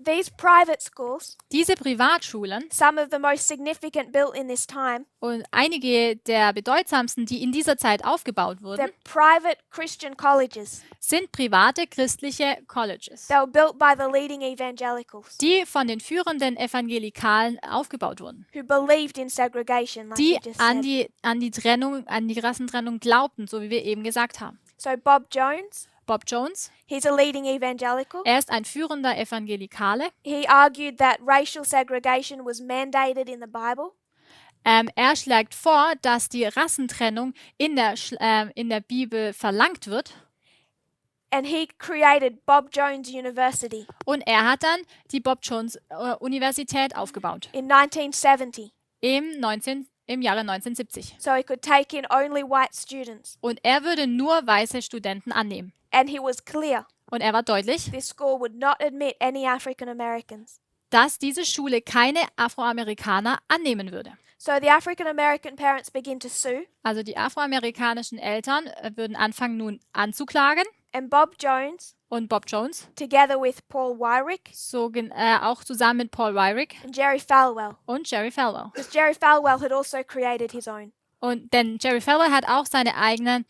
Speaker 1: These private schools,
Speaker 2: Diese Privatschulen
Speaker 1: some of the most significant built in this time,
Speaker 2: und einige der bedeutsamsten, die in dieser Zeit aufgebaut wurden,
Speaker 1: they're private Christian colleges.
Speaker 2: sind private christliche Colleges,
Speaker 1: They were built by the leading evangelicals
Speaker 2: die von den führenden Evangelikalen aufgebaut wurden,
Speaker 1: who believed in segregation, like
Speaker 2: die
Speaker 1: we just said.
Speaker 2: an die Rassentrennung glaubten, so wie wir eben gesagt haben.
Speaker 1: So Bob Jones,
Speaker 2: Bob Jones,
Speaker 1: he's a leading evangelical.
Speaker 2: er ist ein führender Evangelikale.
Speaker 1: He argued that racial segregation was mandated in the Bible.
Speaker 2: Er schlägt vor, dass die Rassentrennung in der Bibel verlangt wird.
Speaker 1: And he created Bob Jones University
Speaker 2: Und er hat dann die Bob Jones Universität aufgebaut.
Speaker 1: in 1970
Speaker 2: Im Jahre 1970.
Speaker 1: so he could take in only white students.
Speaker 2: Und er würde nur weiße Studenten annehmen.
Speaker 1: And he was clear
Speaker 2: Und er war deutlich,
Speaker 1: this school would not admit any African Americans.
Speaker 2: dass diese Schule keine Afroamerikaner annehmen würde.
Speaker 1: So the African American parents begin to sue,
Speaker 2: Also die afroamerikanischen Eltern würden anfangen nun anzuklagen.
Speaker 1: and Bob Jones,
Speaker 2: Und Bob Jones,
Speaker 1: together with Paul Wyrick
Speaker 2: auch zusammen mit Paul Wyrick
Speaker 1: and Jerry Falwell,
Speaker 2: und Jerry Falwell.
Speaker 1: because Jerry Falwell had also created his own.
Speaker 2: Denn Jerry Falwell hat auch seine eigene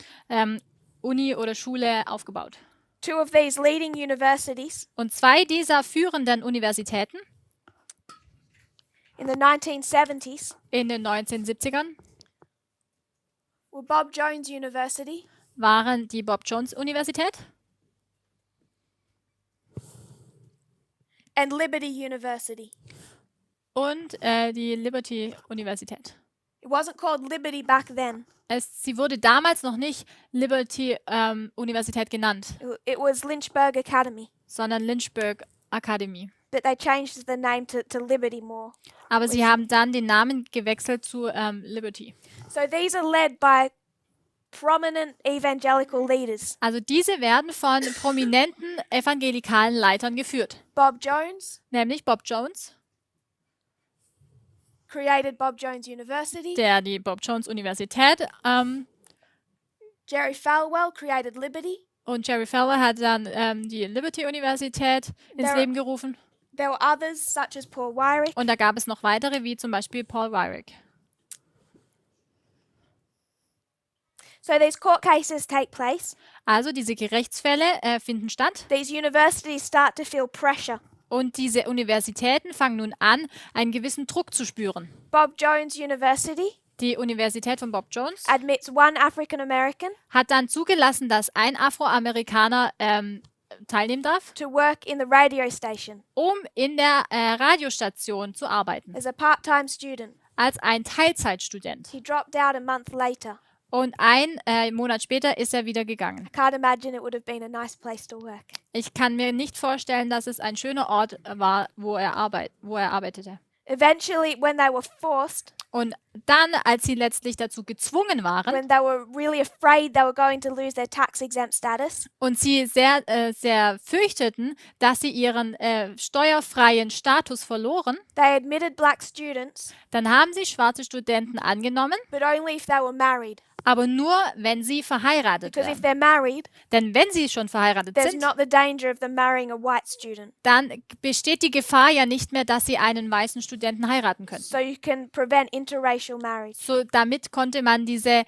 Speaker 2: Uni oder Schule aufgebaut.
Speaker 1: Two of these leading universities
Speaker 2: Und zwei dieser führenden Universitäten
Speaker 1: in the 1970s
Speaker 2: in den 1970ern
Speaker 1: were Bob Jones University
Speaker 2: waren die Bob Jones Universität
Speaker 1: and Liberty University.
Speaker 2: und die Liberty Universität.
Speaker 1: It wasn't called Liberty back then.
Speaker 2: Sie wurde damals noch nicht Liberty Universität genannt,
Speaker 1: It was Lynchburg Academy.
Speaker 2: sondern Lynchburg Akademie.
Speaker 1: but they changed the name to Liberty more.
Speaker 2: Aber sie haben dann den Namen gewechselt zu Liberty.
Speaker 1: So these are led by prominent evangelical leaders.
Speaker 2: Also diese werden von prominenten evangelikalen Leitern geführt.
Speaker 1: Bob Jones
Speaker 2: Nämlich Bob Jones,
Speaker 1: created Bob Jones University.
Speaker 2: der die Bob Jones Universität
Speaker 1: Jerry Falwell created Liberty.
Speaker 2: und Jerry Falwell hat dann die Liberty Universität ins
Speaker 1: There-
Speaker 2: Leben gerufen.
Speaker 1: There were others, such as Paul Wyrick.
Speaker 2: Und da gab es noch weitere, wie zum Beispiel Paul Wyrick.
Speaker 1: So these court cases take place.
Speaker 2: Also diese Gerichtsfälle finden statt
Speaker 1: These universities start to feel pressure.
Speaker 2: und diese Universitäten fangen nun an, einen gewissen Druck zu spüren.
Speaker 1: Bob Jones University
Speaker 2: Die Universität von Bob Jones
Speaker 1: admits one African American
Speaker 2: hat dann zugelassen, dass ein Afroamerikaner teilnehmen darf,
Speaker 1: to work in the radio station
Speaker 2: um in der Radiostation zu arbeiten,
Speaker 1: as a part-time student.
Speaker 2: als ein Teilzeitstudent.
Speaker 1: He dropped out a month later.
Speaker 2: Und ein Monat später ist er wieder gegangen.
Speaker 1: I can't imagine it would have been a nice place to work.
Speaker 2: Ich kann mir nicht vorstellen, dass es ein schöner Ort war, wo er arbeitete.
Speaker 1: Eventually, when they were forced,
Speaker 2: Und dann, als sie letztlich dazu gezwungen waren
Speaker 1: when they were really afraid they were going to lose their tax-exempt status,
Speaker 2: und sie sehr, sehr fürchteten, dass sie ihren steuerfreien Status verloren,
Speaker 1: they admitted black students,
Speaker 2: dann haben sie schwarze Studenten angenommen,
Speaker 1: but only if they were married.
Speaker 2: aber nur, wenn sie verheiratet
Speaker 1: Because if
Speaker 2: werden.
Speaker 1: they're married,
Speaker 2: Denn wenn sie schon verheiratet
Speaker 1: there's
Speaker 2: sind,
Speaker 1: not the danger of them marrying a white student.
Speaker 2: dann besteht die Gefahr ja nicht mehr, dass sie einen weißen Studenten heiraten können.
Speaker 1: So you can prevent interracial marriage.
Speaker 2: So, damit konnte man diese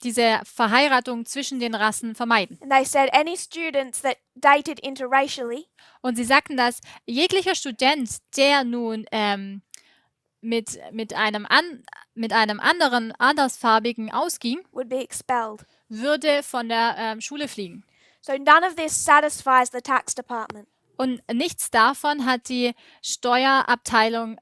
Speaker 2: diese Verheiratung zwischen den Rassen vermeiden.
Speaker 1: And they said any students that dated interracially
Speaker 2: Und sie sagten, dass jeglicher Student, der nun mit einem anderen, andersfarbigen ausging,
Speaker 1: would be expelled.
Speaker 2: würde von der Schule fliegen.
Speaker 1: So none of this satisfies the tax department.
Speaker 2: Und nichts davon hat die Steuerabteilung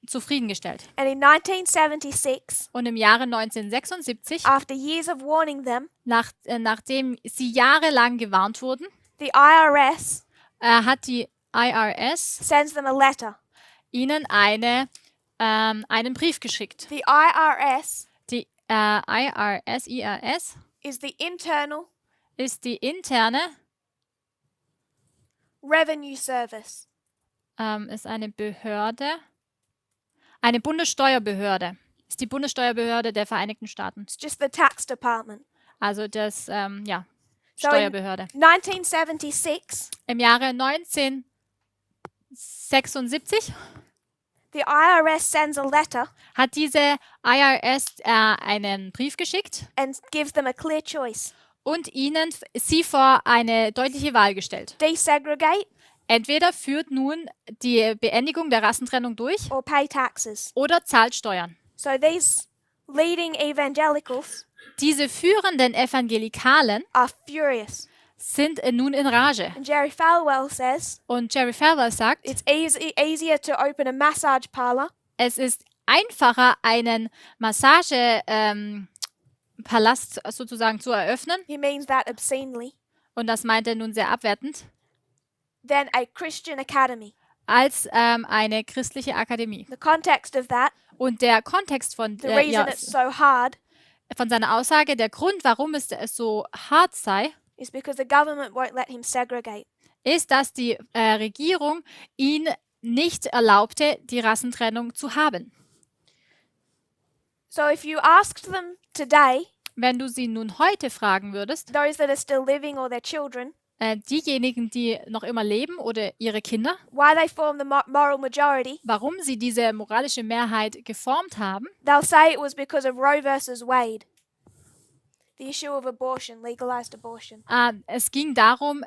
Speaker 2: zufriedengestellt.
Speaker 1: And in 1976,
Speaker 2: Und im Jahre 1976,
Speaker 1: after years of warning them,
Speaker 2: nachdem sie jahrelang gewarnt wurden,
Speaker 1: the IRS
Speaker 2: hat die IRS
Speaker 1: sends them a letter.
Speaker 2: ihnen einen Brief geschickt.
Speaker 1: The IRS
Speaker 2: Die IRS
Speaker 1: is the Internal
Speaker 2: ist die interne,
Speaker 1: Revenue Service.
Speaker 2: ist eine Behörde, eine Bundessteuerbehörde. Ist die Bundessteuerbehörde der Vereinigten Staaten.
Speaker 1: It's just the tax department.
Speaker 2: Also das,
Speaker 1: So in
Speaker 2: Steuerbehörde.
Speaker 1: 1976,
Speaker 2: Im Jahre 1976
Speaker 1: the IRS sends a letter
Speaker 2: hat diese IRS einen Brief geschickt
Speaker 1: and gives them a clear choice.
Speaker 2: und sie vor eine deutliche Wahl gestellt.
Speaker 1: Desegregate
Speaker 2: Entweder führt nun die Beendigung der Rassentrennung durch
Speaker 1: or pay taxes.
Speaker 2: oder zahlt Steuern.
Speaker 1: So these leading evangelicals
Speaker 2: Diese führenden Evangelikalen
Speaker 1: are furious.
Speaker 2: sind nun in Rage.
Speaker 1: And Jerry Falwell says
Speaker 2: Und Jerry Falwell sagt,
Speaker 1: it's easier to open a massage parlor
Speaker 2: es ist einfacher, einen Massagepalast sozusagen zu eröffnen,
Speaker 1: he means that obscenely,
Speaker 2: und das meint er nun sehr abwertend,
Speaker 1: than a Christian academy.
Speaker 2: als eine christliche Akademie.
Speaker 1: The context of that,
Speaker 2: Und der Kontext von,
Speaker 1: the reason it's so hard,
Speaker 2: von seiner Aussage, der Grund, warum es so hart sei,
Speaker 1: is because the government won't let him segregate.
Speaker 2: ist, dass die Regierung ihn nicht erlaubte, die Rassentrennung zu haben.
Speaker 1: So if you asked them today,
Speaker 2: Wenn du sie nun heute fragen würdest,
Speaker 1: those that are still living or their children,
Speaker 2: diejenigen, die noch immer leben oder ihre Kinder,
Speaker 1: why they form the moral majority,
Speaker 2: warum sie diese moralische Mehrheit geformt haben,
Speaker 1: they'll say it was because of Roe versus Wade. The issue of abortion, legalized abortion.
Speaker 2: es ging darum,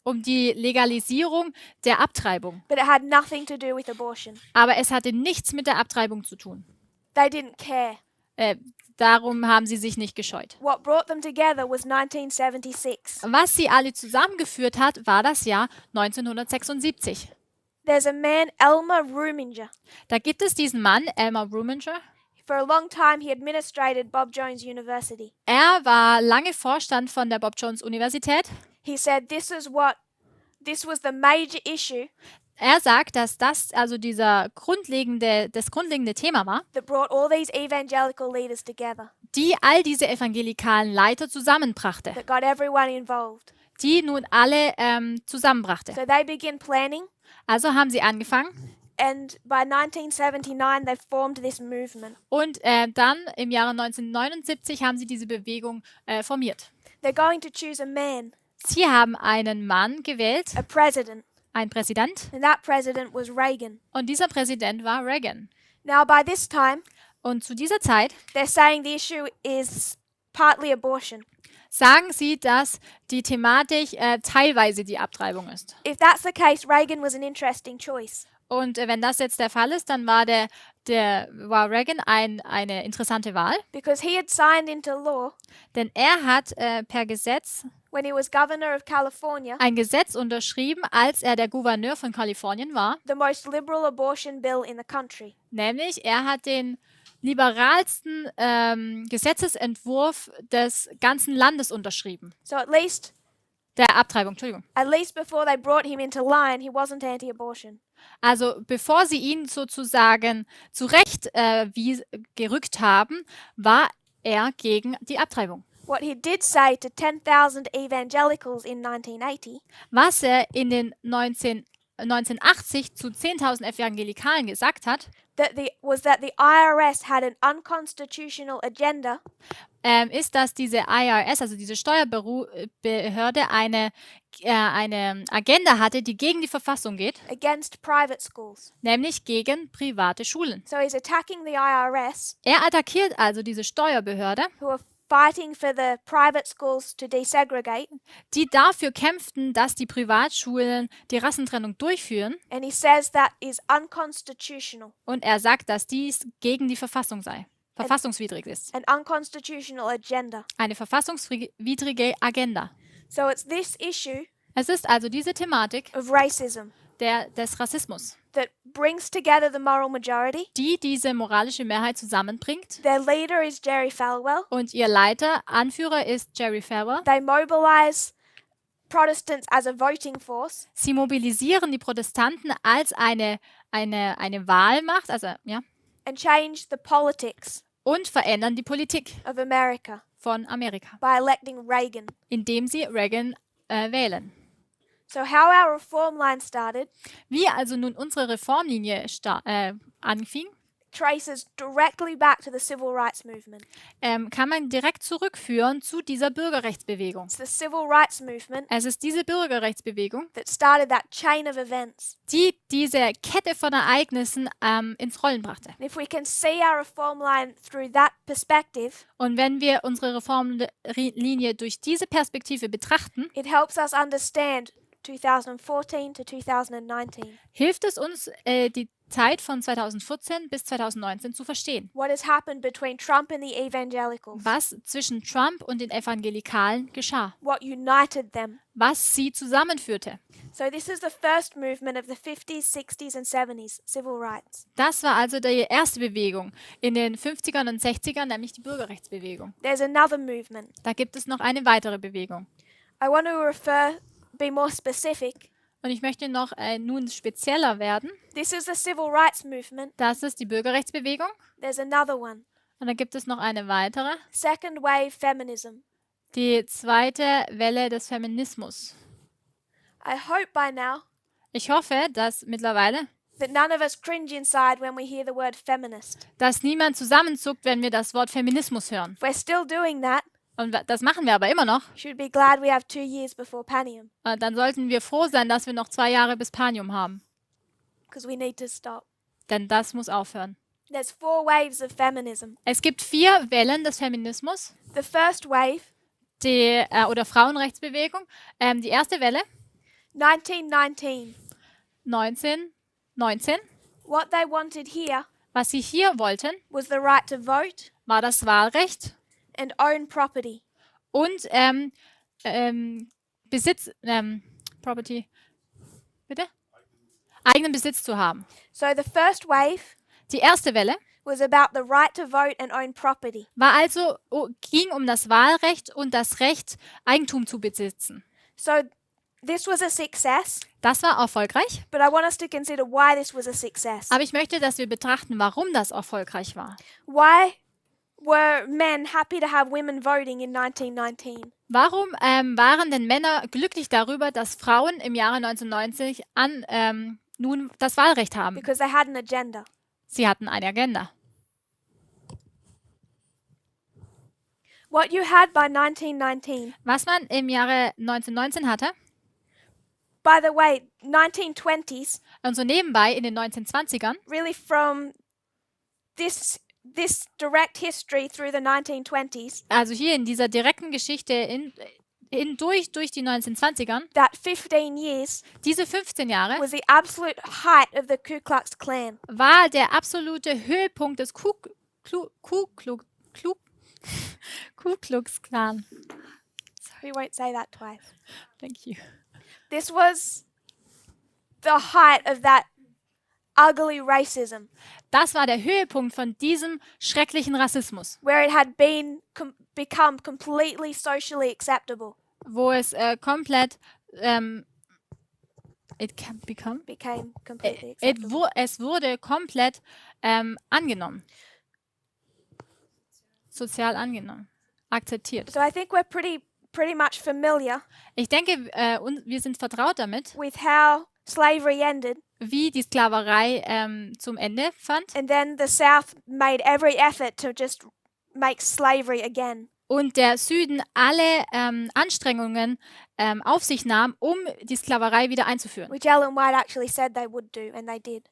Speaker 2: um die Legalisierung der Abtreibung.
Speaker 1: But it had nothing to do with abortion.
Speaker 2: Aber es hatte nichts mit der Abtreibung zu tun.
Speaker 1: They didn't care.
Speaker 2: Darum haben sie sich nicht gescheut.
Speaker 1: What brought them together was 1976.
Speaker 2: Was sie alle zusammengeführt hat, war das Jahr 1976.
Speaker 1: There's a man, Elmer Ruminger.
Speaker 2: Da gibt es diesen Mann, Elmer Ruminger.
Speaker 1: For a long time, he administrated Bob Jones University.
Speaker 2: Er war lange Vorstand von der Bob Jones Universität.
Speaker 1: He said, "This is what this was the major issue
Speaker 2: Er sagt, dass das also das grundlegende Thema war,
Speaker 1: that brought all these evangelical leaders together,
Speaker 2: die all diese evangelikalen Leiter zusammenbrachte,
Speaker 1: that got everyone involved.
Speaker 2: die nun alle zusammenbrachte.
Speaker 1: So they begin planning,
Speaker 2: Also haben sie angefangen
Speaker 1: and by 1979 they formed this movement.
Speaker 2: und dann im Jahre 1979 haben sie diese Bewegung formiert.
Speaker 1: They're going to choose a man,
Speaker 2: Sie haben einen Mann gewählt,
Speaker 1: a president,
Speaker 2: einen Präsident,
Speaker 1: and that president was Reagan.
Speaker 2: und dieser Präsident war Reagan.
Speaker 1: Now by this time,
Speaker 2: Und zu dieser Zeit
Speaker 1: they're saying the issue is partly abortion.
Speaker 2: sagen sie, dass die Thematik teilweise die Abtreibung ist.
Speaker 1: If that's the case, Reagan was an interesting choice.
Speaker 2: Und wenn das jetzt der Fall ist, dann war war Reagan eine interessante Wahl,
Speaker 1: Because he had signed into law
Speaker 2: denn er hat per Gesetz
Speaker 1: when he was governor of California
Speaker 2: ein Gesetz unterschrieben, als er der Gouverneur von Kalifornien war,
Speaker 1: the most liberal abortion bill in the country.
Speaker 2: nämlich er hat den liberalsten Gesetzesentwurf des ganzen Landes unterschrieben.
Speaker 1: So at least
Speaker 2: Der Abtreibung, Entschuldigung.
Speaker 1: before they brought him into line, he wasn't anti-abortion.
Speaker 2: Also bevor sie ihn sozusagen zurecht gerückt haben, war er gegen die Abtreibung.
Speaker 1: What he did say to 10,000 evangelicals in 1980
Speaker 2: Was er in den 1980 zu 10.000 Evangelikalen gesagt hat,
Speaker 1: was that the IRS had an unconstitutional agenda
Speaker 2: ist, dass diese IRS, also diese Steuerbehörde, eine Agenda hatte, die gegen die Verfassung geht,
Speaker 1: against private schools.
Speaker 2: nämlich gegen private Schulen.
Speaker 1: So he's attacking the IRS,
Speaker 2: Er attackiert also diese Steuerbehörde,
Speaker 1: who are fighting for the private schools to desegregate,
Speaker 2: die dafür kämpften, dass die Privatschulen die Rassentrennung durchführen.
Speaker 1: and he says that is unconstitutional,
Speaker 2: Und er sagt, dass dies gegen die Verfassung sei, verfassungswidrig ist.
Speaker 1: an unconstitutional agenda.
Speaker 2: Eine verfassungswidrige Agenda.
Speaker 1: So it's this issue
Speaker 2: Es ist also diese Thematik
Speaker 1: of racism
Speaker 2: des Rassismus,
Speaker 1: that brings together the moral majority.
Speaker 2: die diese moralische Mehrheit zusammenbringt.
Speaker 1: Their leader is Jerry Falwell.
Speaker 2: Und ihr Anführer ist Jerry Falwell.
Speaker 1: They mobilize Protestants as a voting force,
Speaker 2: Sie mobilisieren die Protestanten als eine Wahlmacht, also ja,
Speaker 1: and change the politics
Speaker 2: und verändern die Politik
Speaker 1: of America
Speaker 2: von Amerika,
Speaker 1: by electing Reagan.
Speaker 2: indem sie Reagan wählen.
Speaker 1: So how our reform line started
Speaker 2: Wie also nun unsere Reformlinie anfing,
Speaker 1: traces directly back to the civil rights movement.
Speaker 2: kann man direkt zurückführen zu dieser Bürgerrechtsbewegung.
Speaker 1: It's the civil rights movement
Speaker 2: Es ist diese Bürgerrechtsbewegung,
Speaker 1: that started that chain of events.
Speaker 2: die diese Kette von Ereignissen ins Rollen brachte.
Speaker 1: And if we can see our reform line through that perspective,
Speaker 2: Und wenn wir unsere Reformlinie durch diese Perspektive betrachten,
Speaker 1: it helps us understand 2014 to 2019.
Speaker 2: hilft es uns, die Zeit von 2014 bis 2019 zu verstehen.
Speaker 1: What has happened between Trump and the evangelicals?
Speaker 2: Was zwischen Trump und den Evangelikalen geschah.
Speaker 1: What united them?
Speaker 2: Was sie zusammenführte.
Speaker 1: So this is the first movement of the 50s, 60s and 70s, civil rights.
Speaker 2: Das war also die erste Bewegung in den 50ern und 60ern, nämlich die Bürgerrechtsbewegung.
Speaker 1: There's another movement.
Speaker 2: Da gibt es noch eine weitere Bewegung.
Speaker 1: I want to be more specific.
Speaker 2: Und ich möchte noch nun spezieller werden.
Speaker 1: This is the civil rights movement.
Speaker 2: Das ist die Bürgerrechtsbewegung.
Speaker 1: There's another one.
Speaker 2: Und dann gibt es noch eine weitere.
Speaker 1: Second wave feminism.
Speaker 2: Die zweite Welle des Feminismus.
Speaker 1: I hope by now
Speaker 2: Ich hoffe, dass mittlerweile,
Speaker 1: that none of us cringe inside when we hear the word feminist.
Speaker 2: dass niemand zusammenzuckt, wenn wir das Wort Feminismus hören.
Speaker 1: If we're still doing that,
Speaker 2: Und das machen wir aber immer noch.
Speaker 1: should be glad we have 2 years before Panium,
Speaker 2: Dann sollten wir froh sein, dass wir noch 2 Jahre bis Panium haben.
Speaker 1: because we need to stop.
Speaker 2: Denn das muss aufhören.
Speaker 1: There's 4 waves of feminism.
Speaker 2: Es gibt 4 Wellen des Feminismus,
Speaker 1: The first wave,
Speaker 2: oder Frauenrechtsbewegung. Die erste Welle,
Speaker 1: 1919.
Speaker 2: 1919.
Speaker 1: What they wanted here
Speaker 2: Was sie hier wollten,
Speaker 1: was the right to vote
Speaker 2: war das Wahlrecht
Speaker 1: and own property.
Speaker 2: und Besitz, Property, bitte? Eigenen Besitz zu haben.
Speaker 1: So the first wave
Speaker 2: Die erste Welle
Speaker 1: was about the right to vote and own property.
Speaker 2: ging um das Wahlrecht und das Recht, Eigentum zu besitzen.
Speaker 1: So This was a success,
Speaker 2: Das war erfolgreich,
Speaker 1: but I want us to consider why this was a success.
Speaker 2: aber ich möchte, dass wir betrachten, warum das erfolgreich war.
Speaker 1: Why were men happy to have women voting in 1919?
Speaker 2: Warum waren denn Männer glücklich darüber, dass Frauen im Jahre 1990 nun das Wahlrecht haben?
Speaker 1: Because they had an agenda.
Speaker 2: Sie hatten eine Agenda.
Speaker 1: What you had by 1919,
Speaker 2: Was man im Jahre 1919 hatte,
Speaker 1: by the way, 1920s,
Speaker 2: und so nebenbei in den 1920ern,
Speaker 1: really from this direct history through the 1920s,
Speaker 2: also hier in dieser direkten Geschichte durch die 1920ern,
Speaker 1: that 15 years
Speaker 2: diese 15 Jahre,
Speaker 1: was the absolute height of the Ku Klux Klan.
Speaker 2: war der absolute Höhepunkt des Ku Klux Klan.
Speaker 1: We won't say that twice.
Speaker 2: Thank you.
Speaker 1: This was the height of that ugly racism,
Speaker 2: Das war der Höhepunkt von diesem schrecklichen Rassismus,
Speaker 1: where it had become completely socially acceptable.
Speaker 2: wo es komplett
Speaker 1: Became completely acceptable.
Speaker 2: es wurde komplett angenommen, sozial angenommen, akzeptiert.
Speaker 1: So I think we're pretty much familiar
Speaker 2: Ich denke, wir sind vertraut damit,
Speaker 1: with how slavery ended,
Speaker 2: wie die Sklaverei zum Ende fand
Speaker 1: and then the South made every effort to just make slavery again.
Speaker 2: und der Süden alle Anstrengungen auf sich nahm, um die Sklaverei wieder einzuführen.
Speaker 1: Which Ellen White actually said they would do, and they did.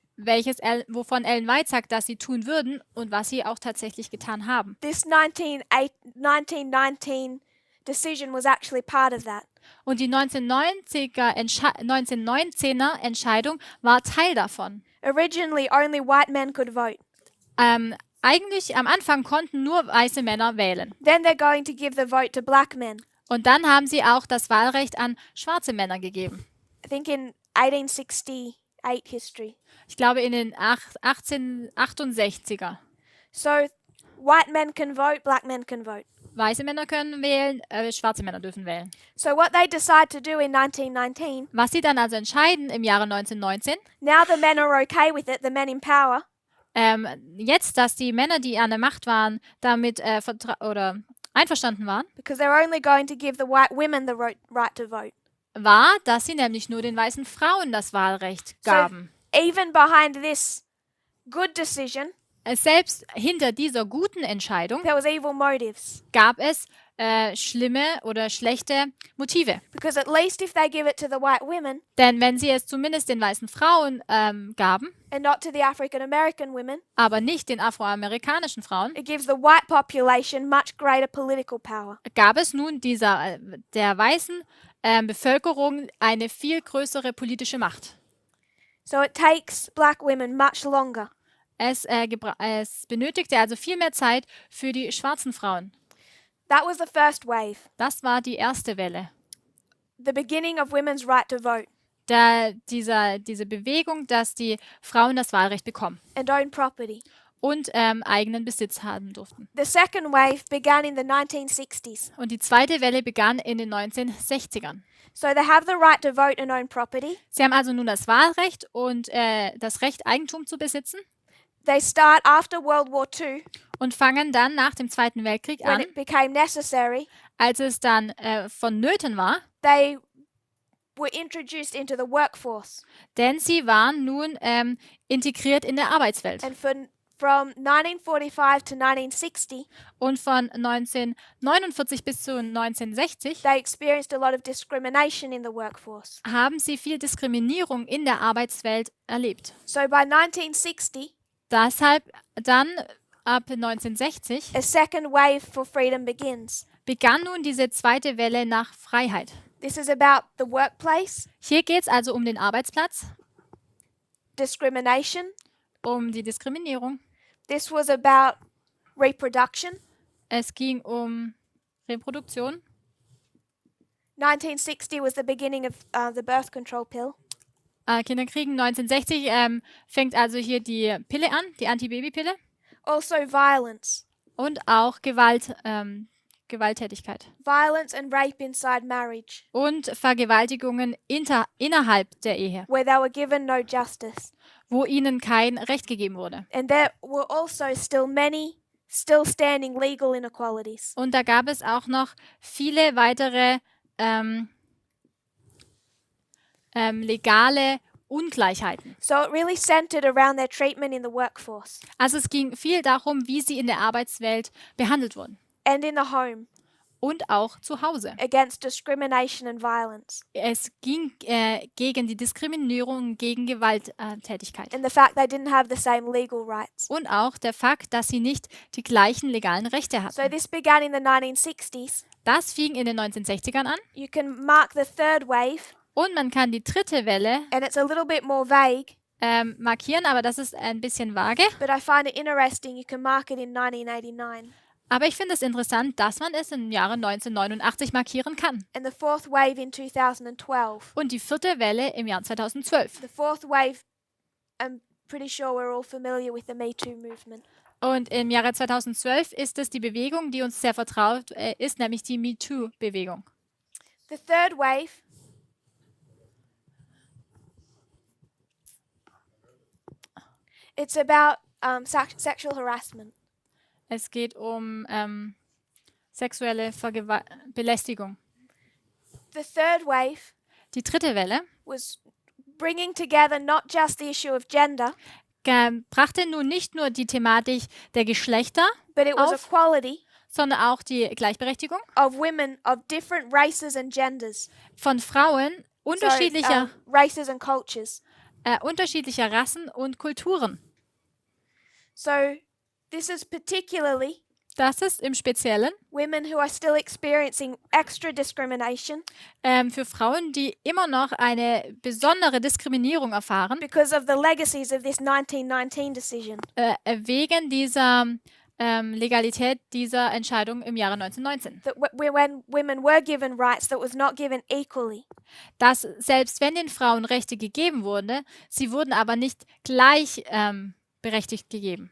Speaker 2: Wovon Ellen White sagt, dass sie tun würden und was sie auch tatsächlich getan haben.
Speaker 1: This 1919 decision was actually part of that.
Speaker 2: Und die 1919er Entscheidung war Teil davon.
Speaker 1: Originally, only white men could vote.
Speaker 2: Eigentlich am Anfang konnten nur weiße Männer wählen.
Speaker 1: Then they're going to give the vote to black men.
Speaker 2: Und dann haben sie auch das Wahlrecht an schwarze Männer gegeben.
Speaker 1: I think in 1868 history.
Speaker 2: Ich glaube in den 1868er.
Speaker 1: So white men can vote, black men can vote.
Speaker 2: Weiße Männer können wählen, schwarze Männer dürfen wählen.
Speaker 1: So what they decide to do in 1919,
Speaker 2: Was sie dann also entscheiden im Jahre 1919,
Speaker 1: now the men are okay with it, the men in power,
Speaker 2: jetzt, dass die Männer, die an der Macht waren, damit einverstanden waren,
Speaker 1: because they're only going to give the white women the right to vote.
Speaker 2: war, dass sie nämlich nur den weißen Frauen das Wahlrecht gaben.
Speaker 1: Even behind this good decision,
Speaker 2: Selbst hinter dieser guten Entscheidung
Speaker 1: there was evil motives.
Speaker 2: gab es schlimme oder schlechte Motive.
Speaker 1: Because at least if they give it to the white women
Speaker 2: Denn wenn sie es zumindest den weißen Frauen gaben,
Speaker 1: and not to the African American women,
Speaker 2: aber nicht den afroamerikanischen Frauen,
Speaker 1: it gives the white population much greater political power.
Speaker 2: gab es nun der weißen Bevölkerung eine viel größere politische Macht.
Speaker 1: So it takes black women much longer.
Speaker 2: Es benötigte also viel mehr Zeit für die schwarzen Frauen.
Speaker 1: That was the first wave,
Speaker 2: Das war die erste Welle.
Speaker 1: the beginning of women's right to vote
Speaker 2: Diese Bewegung, dass die Frauen das Wahlrecht bekommen
Speaker 1: and own property.
Speaker 2: und eigenen Besitz haben durften.
Speaker 1: The second wave began in the 1960s.
Speaker 2: Und die zweite Welle begann in den 1960ern.
Speaker 1: So they have the right to vote and own property.
Speaker 2: Sie haben also nun das Wahlrecht und das Recht, Eigentum zu besitzen
Speaker 1: They start after World War II,
Speaker 2: und fangen dann nach dem Zweiten Weltkrieg
Speaker 1: when
Speaker 2: an,
Speaker 1: it became necessary.
Speaker 2: als es dann vonnöten war,
Speaker 1: They were introduced into the workforce.
Speaker 2: denn sie waren nun integriert in der Arbeitswelt.
Speaker 1: And from 1945 to 1960,
Speaker 2: Und von 1949 bis zu 1960
Speaker 1: they experienced a lot of discrimination in the workforce.
Speaker 2: haben sie viel Diskriminierung in der Arbeitswelt erlebt.
Speaker 1: So by 1960,
Speaker 2: Deshalb dann ab 1960
Speaker 1: a second wave for freedom begins.
Speaker 2: begann nun diese zweite Welle nach Freiheit.
Speaker 1: This is about the workplace,
Speaker 2: Hier geht es also um den Arbeitsplatz,
Speaker 1: discrimination.
Speaker 2: um die Diskriminierung.
Speaker 1: This was about reproduction.
Speaker 2: Es ging um Reproduktion.
Speaker 1: 1960 was the beginning of the birth control pill.
Speaker 2: Kinderkriegen 1960 fängt also hier die Pille an, die Antibabypille.
Speaker 1: Also violence.
Speaker 2: Und auch Gewalt, Gewalttätigkeit
Speaker 1: violence and rape inside marriage,
Speaker 2: und Vergewaltigungen innerhalb der Ehe,
Speaker 1: where they were given no justice.
Speaker 2: wo ihnen kein Recht gegeben wurde.
Speaker 1: And there were also still many still standing legal inequalities.
Speaker 2: Und da gab es auch noch viele weitere legale Ungleichheiten.
Speaker 1: So it really centered around their treatment in the workforce
Speaker 2: Also es ging viel darum, wie sie in der Arbeitswelt behandelt wurden
Speaker 1: and in the home
Speaker 2: und auch zu Hause.
Speaker 1: against discrimination and violence,
Speaker 2: Es ging gegen die Diskriminierung, gegen Gewalttätigkeit.
Speaker 1: and the fact they didn't have the same legal rights.
Speaker 2: Und auch der Fakt, dass sie nicht die gleichen legalen Rechte
Speaker 1: So
Speaker 2: hatten.
Speaker 1: this began in the 1960s.
Speaker 2: Das fing in den 1960ern an.
Speaker 1: You can mark the third wave,
Speaker 2: Und man kann die dritte Welle
Speaker 1: and it's a little bit more vague,
Speaker 2: markieren, aber das ist ein bisschen vage.
Speaker 1: but I find it interesting. You can mark it in 1989.
Speaker 2: Aber ich finde es interessant, dass man es im Jahre 1989 markieren kann.
Speaker 1: And the fourth wave in 2012.
Speaker 2: Und die vierte Welle im Jahr 2012.
Speaker 1: The fourth wave, I'm pretty sure we're all familiar with the Me Too movement.
Speaker 2: Und im Jahre 2012 ist es die Bewegung, die uns sehr vertraut ist, nämlich die MeToo-Bewegung.
Speaker 1: The third wave it's about sexual harassment.
Speaker 2: Es geht um sexuelle Belästigung.
Speaker 1: The third wave
Speaker 2: Die dritte Welle
Speaker 1: was bringing together not just the issue of gender,
Speaker 2: brachte nun nicht nur die Thematik der Geschlechter
Speaker 1: but it was
Speaker 2: auf,
Speaker 1: equality
Speaker 2: sondern auch die Gleichberechtigung
Speaker 1: of women of different races and genders.
Speaker 2: von Frauen unterschiedlicher
Speaker 1: Races and cultures.
Speaker 2: unterschiedlicher Rassen und Kulturen.
Speaker 1: So this is particularly
Speaker 2: Das ist im Speziellen
Speaker 1: women who are still experiencing extra discrimination
Speaker 2: für Frauen, die immer noch eine besondere Diskriminierung erfahren,
Speaker 1: because of the legacies of this 1919 decision.
Speaker 2: wegen dieser Legalität dieser Entscheidung im Jahre 1919.
Speaker 1: That when women were given rights, that was not given equally.
Speaker 2: Dass selbst wenn den Frauen Rechte gegeben wurden, sie wurden aber nicht gleich berechtigt gegeben.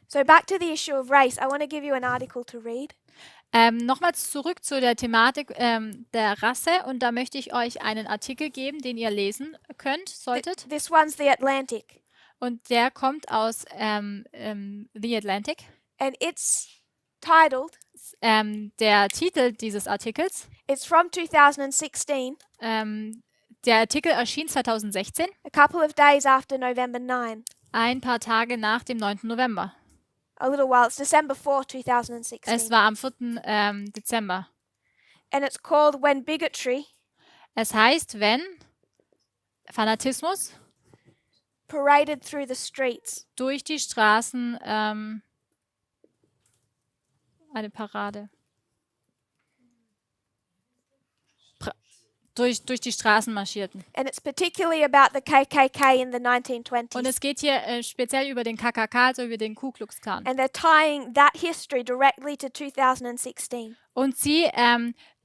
Speaker 1: So back to the issue of race, I want to give you an article to read.
Speaker 2: Nochmals zurück zu der Thematik der Rasse und da möchte ich euch einen Artikel geben, den ihr lesen könnt, solltet.
Speaker 1: This one's The Atlantic,
Speaker 2: Und der kommt aus The Atlantic.
Speaker 1: and it's titled,
Speaker 2: Der Titel dieses Artikels,
Speaker 1: it's from 2016,
Speaker 2: der Artikel erschien 2016,
Speaker 1: a couple of days after November 9.
Speaker 2: ein paar Tage nach dem 9. November.
Speaker 1: A little while, it's December 4, 2016.
Speaker 2: Es war am 4. Dezember.
Speaker 1: And it's called When Bigotry
Speaker 2: Es heißt, wenn Fanatismus
Speaker 1: Paraded Through the Streets.
Speaker 2: durch die Straßen eine Parade. Durch die Straßen marschierten.
Speaker 1: And it's particularly about the KKK in the
Speaker 2: Und
Speaker 1: 1920s.
Speaker 2: es geht hier speziell über den KKK, also über den Ku Klux Klan.
Speaker 1: And they're tying that history directly to 2016
Speaker 2: Und sie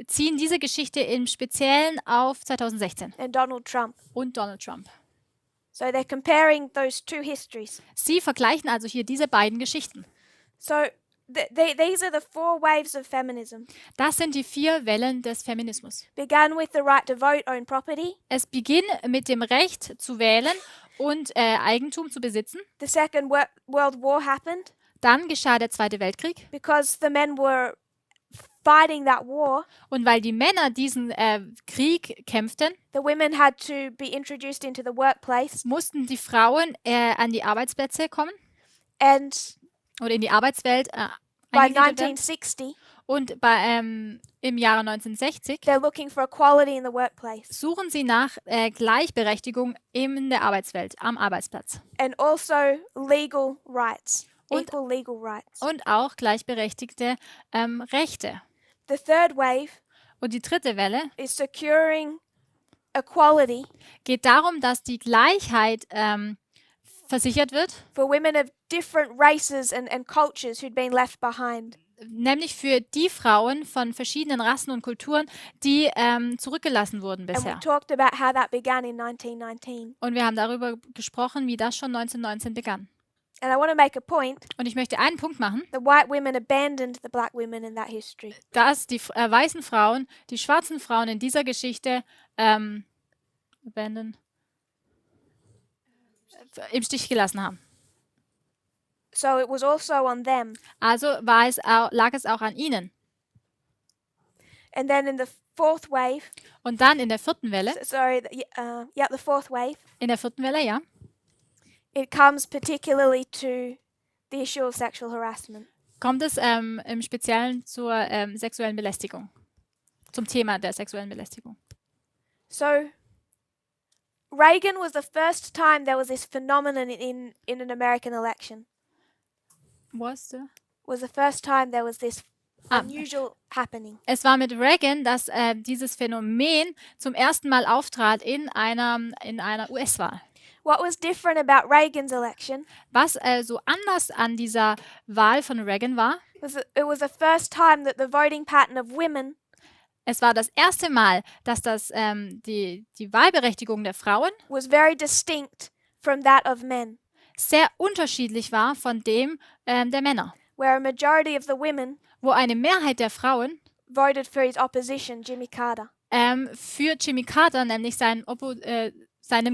Speaker 2: ziehen diese Geschichte im Speziellen auf 2016
Speaker 1: and Donald Trump.
Speaker 2: und Donald Trump.
Speaker 1: So they're comparing those two histories.
Speaker 2: Sie vergleichen also hier diese beiden Geschichten.
Speaker 1: So these are the four waves of feminism.
Speaker 2: Das sind die 4 Wellen des Feminismus.
Speaker 1: Began with the right to vote, own property.
Speaker 2: Es beginnt mit dem Recht zu wählen und Eigentum zu besitzen.
Speaker 1: The Second World War happened
Speaker 2: Dann geschah der Zweite Weltkrieg.
Speaker 1: because the men were fighting that war.
Speaker 2: Und weil die Männer diesen Krieg kämpften,
Speaker 1: The women had to be introduced into the workplace.
Speaker 2: mussten die Frauen an die Arbeitsplätze kommen
Speaker 1: And
Speaker 2: oder in die Arbeitswelt
Speaker 1: by
Speaker 2: eingegliedert werden.
Speaker 1: 1960,
Speaker 2: Und im Jahre 1960
Speaker 1: they're looking for equality in the workplace
Speaker 2: suchen sie nach Gleichberechtigung in der Arbeitswelt, am Arbeitsplatz.
Speaker 1: and also legal rights,
Speaker 2: Und-
Speaker 1: equal legal rights.
Speaker 2: Und auch gleichberechtigte Rechte.
Speaker 1: The third wave
Speaker 2: Und die dritte Welle
Speaker 1: is securing equality
Speaker 2: geht darum, dass die Gleichheit versichert wird,
Speaker 1: for women of different races and cultures who'd been left behind.
Speaker 2: nämlich für die Frauen von verschiedenen Rassen und Kulturen, die zurückgelassen wurden
Speaker 1: And we
Speaker 2: bisher.
Speaker 1: talked about how that began in 1919.
Speaker 2: Und wir haben darüber gesprochen, wie das schon 1919 begann.
Speaker 1: And I want to make a point.
Speaker 2: Und ich möchte einen Punkt machen,
Speaker 1: The white women abandoned the black women in that history.
Speaker 2: dass die weißen Frauen die schwarzen Frauen in dieser Geschichte im Stich gelassen haben.
Speaker 1: So it was also on them.
Speaker 2: Also lag es auch an ihnen.
Speaker 1: And then in the fourth wave,
Speaker 2: Und dann in der vierten Welle,
Speaker 1: the fourth wave,
Speaker 2: ja,
Speaker 1: it comes particularly to the issue of sexual harassment.
Speaker 2: kommt es im Speziellen zur sexuellen Belästigung. Zum Thema der sexuellen Belästigung.
Speaker 1: So Reagan was the first time there was this phenomenon in an American election. Was the first time there was this unusual happening.
Speaker 2: Es war mit Reagan, dass dieses Phänomen zum ersten Mal auftrat in einer US-Wahl.
Speaker 1: What was different about Reagan's election?
Speaker 2: Was so anders an dieser Wahl von Reagan war?
Speaker 1: It was the first time that the voting pattern of women.
Speaker 2: Es war das erste Mal, dass die Wahlberechtigung der Frauen
Speaker 1: was very distinct from that of men.
Speaker 2: Sehr unterschiedlich war von dem der Männer.
Speaker 1: Where a majority of the women
Speaker 2: wo eine Mehrheit der Frauen
Speaker 1: voted for his opposition, Jimmy Carter.
Speaker 2: Für Jimmy Carter, nämlich seinem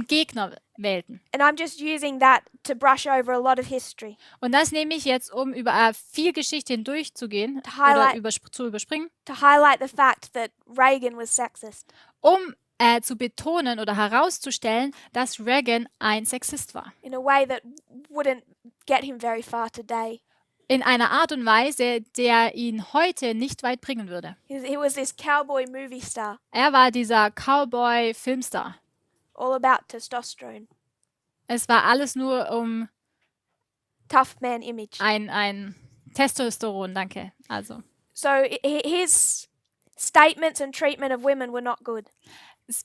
Speaker 2: Gegner, wählten.
Speaker 1: And I'm just using that to brush over a lot of history.
Speaker 2: Und das nehme ich jetzt, um über viel Geschichte hindurchzugehen oder zu überspringen.
Speaker 1: To highlight the fact that Reagan was sexist.
Speaker 2: Um zu betonen oder herauszustellen, dass Reagan ein Sexist war.
Speaker 1: In a way that wouldn't get him very far today.
Speaker 2: In einer Art und Weise, der ihn heute nicht weit bringen würde.
Speaker 1: He was this cowboy movie star.
Speaker 2: Er war dieser Cowboy-Filmstar.
Speaker 1: All about testosterone.
Speaker 2: Es war alles nur um
Speaker 1: tough man image.
Speaker 2: Ein Testosteron, danke. Also.
Speaker 1: So his statements and treatment of women were not good.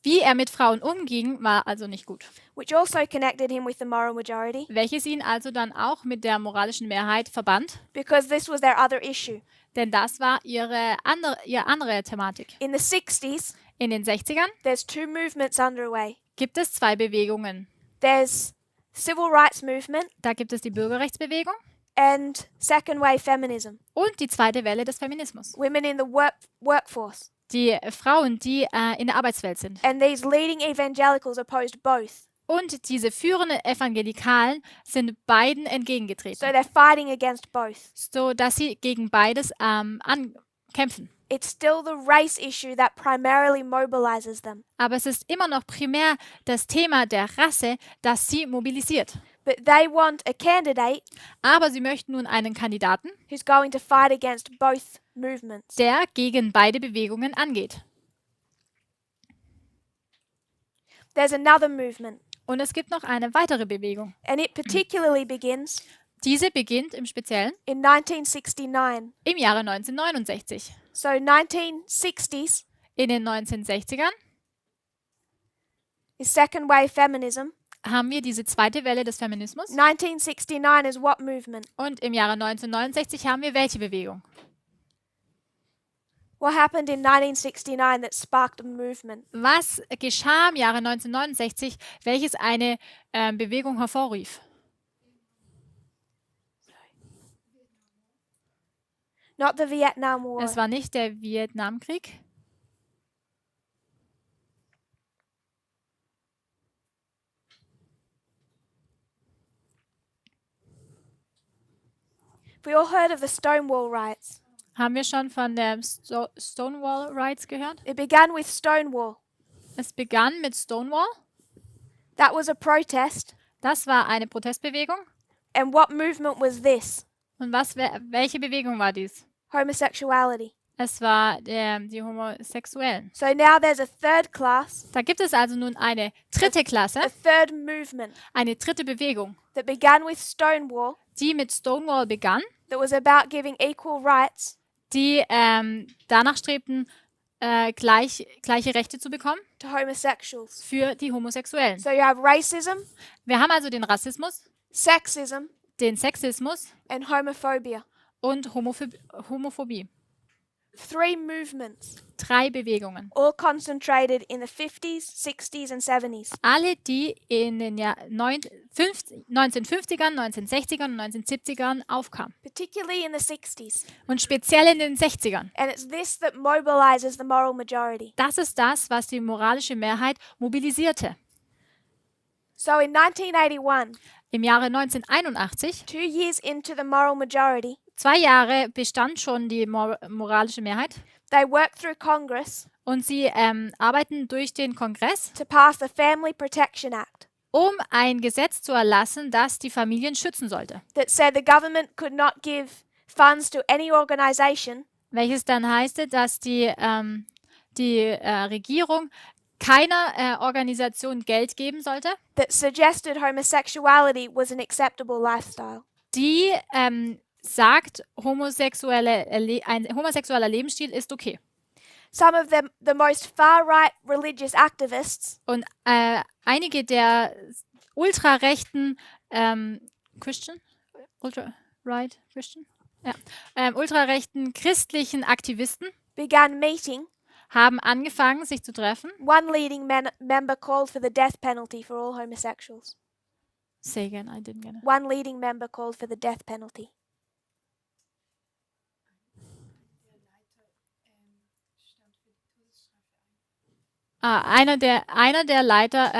Speaker 2: Wie er mit Frauen umging, war also nicht gut.
Speaker 1: Which also connected him with the moral majority.
Speaker 2: Welches ihn also dann auch mit der moralischen Mehrheit verband.
Speaker 1: Because this was their other issue.
Speaker 2: Denn das war ihre andere Thematik.
Speaker 1: In the 60s,
Speaker 2: in den 60ern,
Speaker 1: there's two movements underway.
Speaker 2: Gibt es zwei Bewegungen.
Speaker 1: There's civil rights movement.
Speaker 2: Da gibt es die Bürgerrechtsbewegung.
Speaker 1: And second wave feminism.
Speaker 2: Und die zweite Welle des Feminismus.
Speaker 1: Women in the workforce.
Speaker 2: Die Frauen, die in der Arbeitswelt sind.
Speaker 1: And these leading evangelicals opposed both.
Speaker 2: Und diese führenden Evangelikalen sind beiden entgegengetreten.
Speaker 1: So they're fighting against both.
Speaker 2: So dass sie gegen beides kämpfen.
Speaker 1: It's still the race issue that primarily mobilizes them.
Speaker 2: Aber es ist immer noch primär das Thema der Rasse, das sie mobilisiert.
Speaker 1: But they want a candidate.
Speaker 2: Aber sie möchten nun einen Kandidaten,
Speaker 1: who's going to fight against both movements.
Speaker 2: Der gegen beide Bewegungen angeht.
Speaker 1: There's another movement.
Speaker 2: Und es gibt noch eine weitere Bewegung.
Speaker 1: And it particularly begins.
Speaker 2: Diese beginnt im Speziellen
Speaker 1: in 1969.
Speaker 2: Im Jahre 1969.
Speaker 1: So 1960s.
Speaker 2: In den 1960ern
Speaker 1: is second wave feminism.
Speaker 2: Haben wir diese zweite Welle des Feminismus.
Speaker 1: 1969 is what movement?
Speaker 2: Und im Jahre 1969 haben wir welche Bewegung?
Speaker 1: What happened in 1969 that sparked a movement?
Speaker 2: Was geschah im Jahre 1969, welches eine Bewegung hervorrief?
Speaker 1: Not the Vietnam War.
Speaker 2: Es war nicht der Vietnamkrieg.
Speaker 1: We all heard of the Stonewall riots.
Speaker 2: Haben wir schon von der Stonewall Riots gehört?
Speaker 1: It began with Stonewall.
Speaker 2: Es begann mit Stonewall.
Speaker 1: That was a protest.
Speaker 2: Das war eine Protestbewegung.
Speaker 1: And what movement was this?
Speaker 2: Und welche Bewegung war dies?
Speaker 1: Homosexuality.
Speaker 2: Es war die Homosexuellen.
Speaker 1: So now there's a third class.
Speaker 2: Da gibt es also nun eine dritte Klasse.
Speaker 1: A third movement.
Speaker 2: Eine dritte Bewegung.
Speaker 1: That began with Stonewall.
Speaker 2: Die mit Stonewall begann.
Speaker 1: That was about giving equal rights.
Speaker 2: Die danach strebten, gleiche Rechte zu bekommen.
Speaker 1: To homosexuals.
Speaker 2: Für die Homosexuellen.
Speaker 1: So you have racism.
Speaker 2: Wir haben also den Rassismus.
Speaker 1: Sexism.
Speaker 2: Den Sexismus.
Speaker 1: And homophobia.
Speaker 2: Und Homophobie.
Speaker 1: 3 movements.
Speaker 2: 3 Bewegungen.
Speaker 1: All concentrated in the 50s, 60s and 70s.
Speaker 2: Alle, die in den 1950ern, 1960ern und 1970ern aufkamen.
Speaker 1: Particularly in the 60s.
Speaker 2: Und speziell in den 60ern.
Speaker 1: And it's this that mobilizes the moral majority.
Speaker 2: Das ist das, was die moralische Mehrheit mobilisierte.
Speaker 1: So in 1981,
Speaker 2: Im Jahre 1981,
Speaker 1: 2 years into the moral majority,
Speaker 2: 2 Jahre bestand schon die moralische Mehrheit.
Speaker 1: they worked through Congress
Speaker 2: Und sie arbeiten durch den Kongress,
Speaker 1: to pass the Family Protection Act
Speaker 2: um ein Gesetz zu erlassen, das die Familien schützen sollte.
Speaker 1: that said the government could not give funds to any organization
Speaker 2: Welches dann heißt, dass die Regierung keiner Organisation Geld geben sollte,
Speaker 1: that suggested homosexuality was an acceptable lifestyle.
Speaker 2: die sagt, ein homosexueller Lebensstil ist okay.
Speaker 1: Some of the most far-right religious activists
Speaker 2: Und einige der ultrarechten ultrarechten christlichen Aktivisten
Speaker 1: began meeting.
Speaker 2: haben angefangen, sich zu treffen.
Speaker 1: One leading member called for the death penalty for all homosexuals.
Speaker 2: Say again, I didn't get it.
Speaker 1: One leading member called for the death penalty.
Speaker 2: Einer der Leiter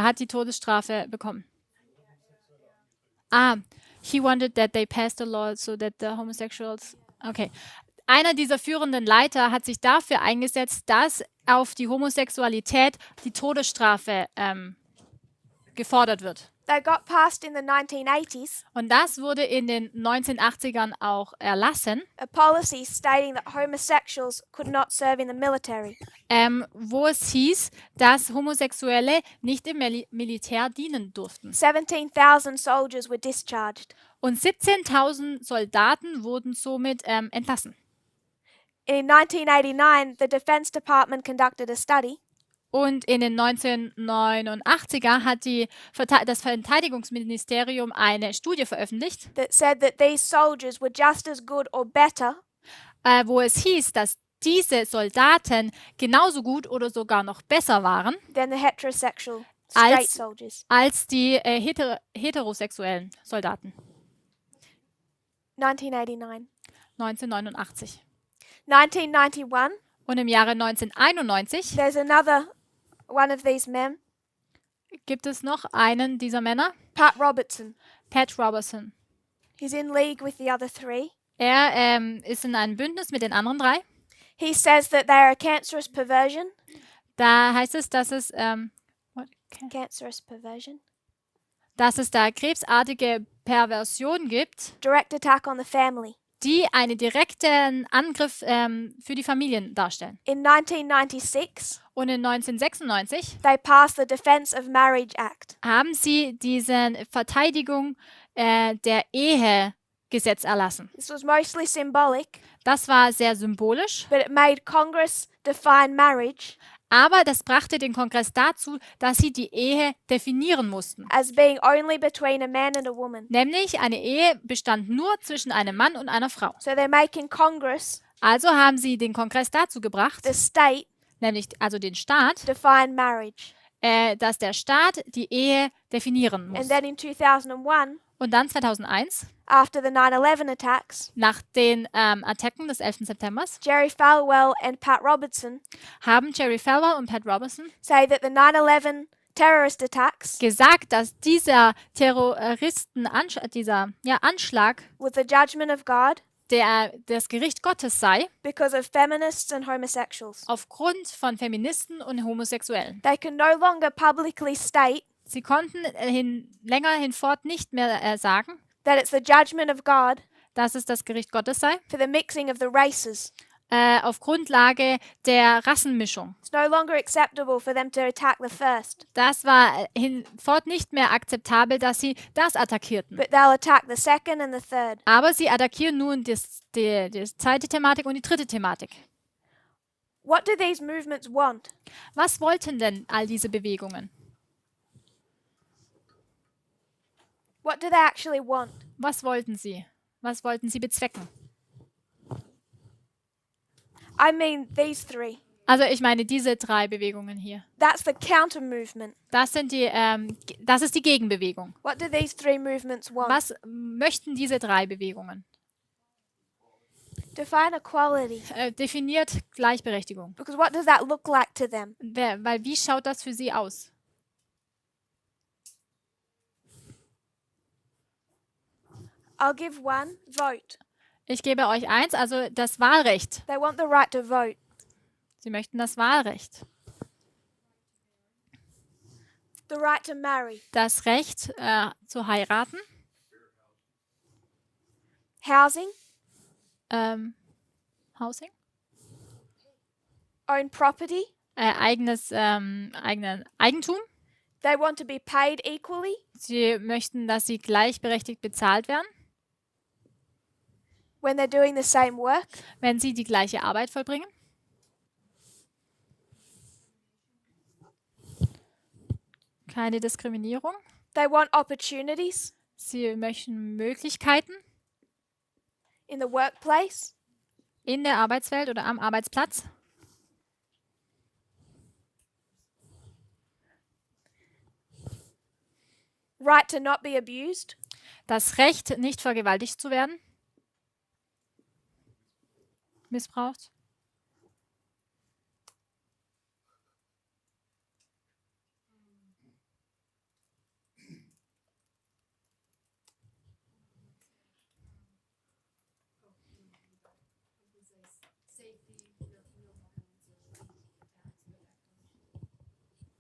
Speaker 2: hat die Todesstrafe bekommen. He wanted that they passed a law so that the homosexuals. Okay. Einer dieser führenden Leiter hat sich dafür eingesetzt, dass auf die Homosexualität die Todesstrafe gefordert wird.
Speaker 1: They got passed in the 1980s,
Speaker 2: Und das wurde in den 1980ern auch erlassen,
Speaker 1: a policy stating that homosexuals could not serve in the military.
Speaker 2: wo es hieß, dass Homosexuelle nicht im Militär dienen durften.
Speaker 1: 17,000 soldiers were discharged.
Speaker 2: Und 17.000 Soldaten wurden somit entlassen.
Speaker 1: In 1989, the Defense Department conducted a study
Speaker 2: Und in den 1989er hat das Verteidigungsministerium eine Studie veröffentlicht,
Speaker 1: that said that these soldiers were just as good or better
Speaker 2: wo es hieß, dass diese Soldaten genauso gut oder sogar noch besser waren
Speaker 1: than the heterosexual straight
Speaker 2: als,
Speaker 1: soldiers.
Speaker 2: als die heterosexuellen Soldaten.
Speaker 1: 1989.
Speaker 2: 1989.
Speaker 1: 1991,
Speaker 2: Und im Jahre 1991
Speaker 1: there's another one of these men,
Speaker 2: gibt es noch einen dieser Männer,
Speaker 1: Pat Robertson.
Speaker 2: Pat Robertson.
Speaker 1: He's in league with the other 3.
Speaker 2: Er ist in einem Bündnis mit den anderen 3.
Speaker 1: He says that they are a cancerous perversion.
Speaker 2: Da heißt es, dass es
Speaker 1: Cancerous perversion.
Speaker 2: da krebsartige Perversion gibt,
Speaker 1: Direct attack on the family.
Speaker 2: die einen direkten Angriff für die Familien darstellen.
Speaker 1: In 1996,
Speaker 2: Und in 1996
Speaker 1: they passed the Defense of Marriage Act.
Speaker 2: haben sie diesen Verteidigung der Ehe Gesetz erlassen.
Speaker 1: This was mostly symbolic,
Speaker 2: Das war sehr symbolisch,
Speaker 1: but it made Congress define marriage
Speaker 2: aber das brachte den Kongress dazu, dass sie die Ehe definieren mussten.
Speaker 1: as being only between a man and a woman.
Speaker 2: Nämlich eine Ehe bestand nur zwischen einem Mann und einer Frau.
Speaker 1: So they're making Congress,
Speaker 2: Also haben sie den Kongress dazu gebracht,
Speaker 1: the state,
Speaker 2: nämlich also den Staat,
Speaker 1: define marriage.
Speaker 2: dass der Staat die Ehe definieren muss.
Speaker 1: And then in 2001,
Speaker 2: Und dann 2001,
Speaker 1: after the 9/11 attacks,
Speaker 2: nach den Attacken des 11. September,
Speaker 1: Jerry Falwell and Pat Robertson
Speaker 2: haben Jerry Falwell und Pat Robertson
Speaker 1: say that the 9/11 terrorist attacks
Speaker 2: gesagt, dass dieser Anschlag
Speaker 1: was the judgment of God
Speaker 2: das Gericht Gottes sei,
Speaker 1: because of feminists and homosexuals.
Speaker 2: aufgrund von Feministen und Homosexuellen.
Speaker 1: They can no longer publicly state
Speaker 2: Sie konnten länger hinfort nicht mehr sagen,
Speaker 1: that it's the judgment of God
Speaker 2: dass es das Gericht Gottes sei,
Speaker 1: for the mixing of the races.
Speaker 2: auf Grundlage der Rassenmischung.
Speaker 1: It's no longer acceptable for them to attack the first,
Speaker 2: Das war hinfort nicht mehr akzeptabel, dass sie das attackierten.
Speaker 1: but they'll attack the second and the third.
Speaker 2: Aber sie attackieren nun die zweite Thematik und die dritte Thematik.
Speaker 1: What do these movements want?
Speaker 2: Was wollten denn all diese Bewegungen?
Speaker 1: What do they actually want?
Speaker 2: Was wollten sie? Was wollten sie bezwecken?
Speaker 1: I mean these three.
Speaker 2: Also ich meine diese 3 Bewegungen hier.
Speaker 1: That's the counter movement.
Speaker 2: Das ist die Gegenbewegung.
Speaker 1: What do these three movements want?
Speaker 2: Was möchten diese 3 Bewegungen?
Speaker 1: Define equality.
Speaker 2: Definiert Gleichberechtigung.
Speaker 1: Because what does that look like to them?
Speaker 2: Weil wie schaut das für sie aus?
Speaker 1: I'll give one, vote.
Speaker 2: Ich gebe euch 1, also das Wahlrecht.
Speaker 1: They want the right to vote.
Speaker 2: Sie möchten das Wahlrecht.
Speaker 1: The right to marry.
Speaker 2: Das Recht zu heiraten.
Speaker 1: Housing.
Speaker 2: Housing.
Speaker 1: Own property.
Speaker 2: Eigentum.
Speaker 1: They want to be paid equally.
Speaker 2: Sie möchten, dass sie gleichberechtigt bezahlt werden,
Speaker 1: when they're doing the same work.
Speaker 2: wenn sie die gleiche Arbeit vollbringen. Keine Diskriminierung.
Speaker 1: They want opportunities.
Speaker 2: Sie möchten Möglichkeiten
Speaker 1: in the workplace.
Speaker 2: In der Arbeitswelt oder am Arbeitsplatz.
Speaker 1: Right to not be abused.
Speaker 2: Das Recht, nicht vergewaltigt zu werden. Missbraucht.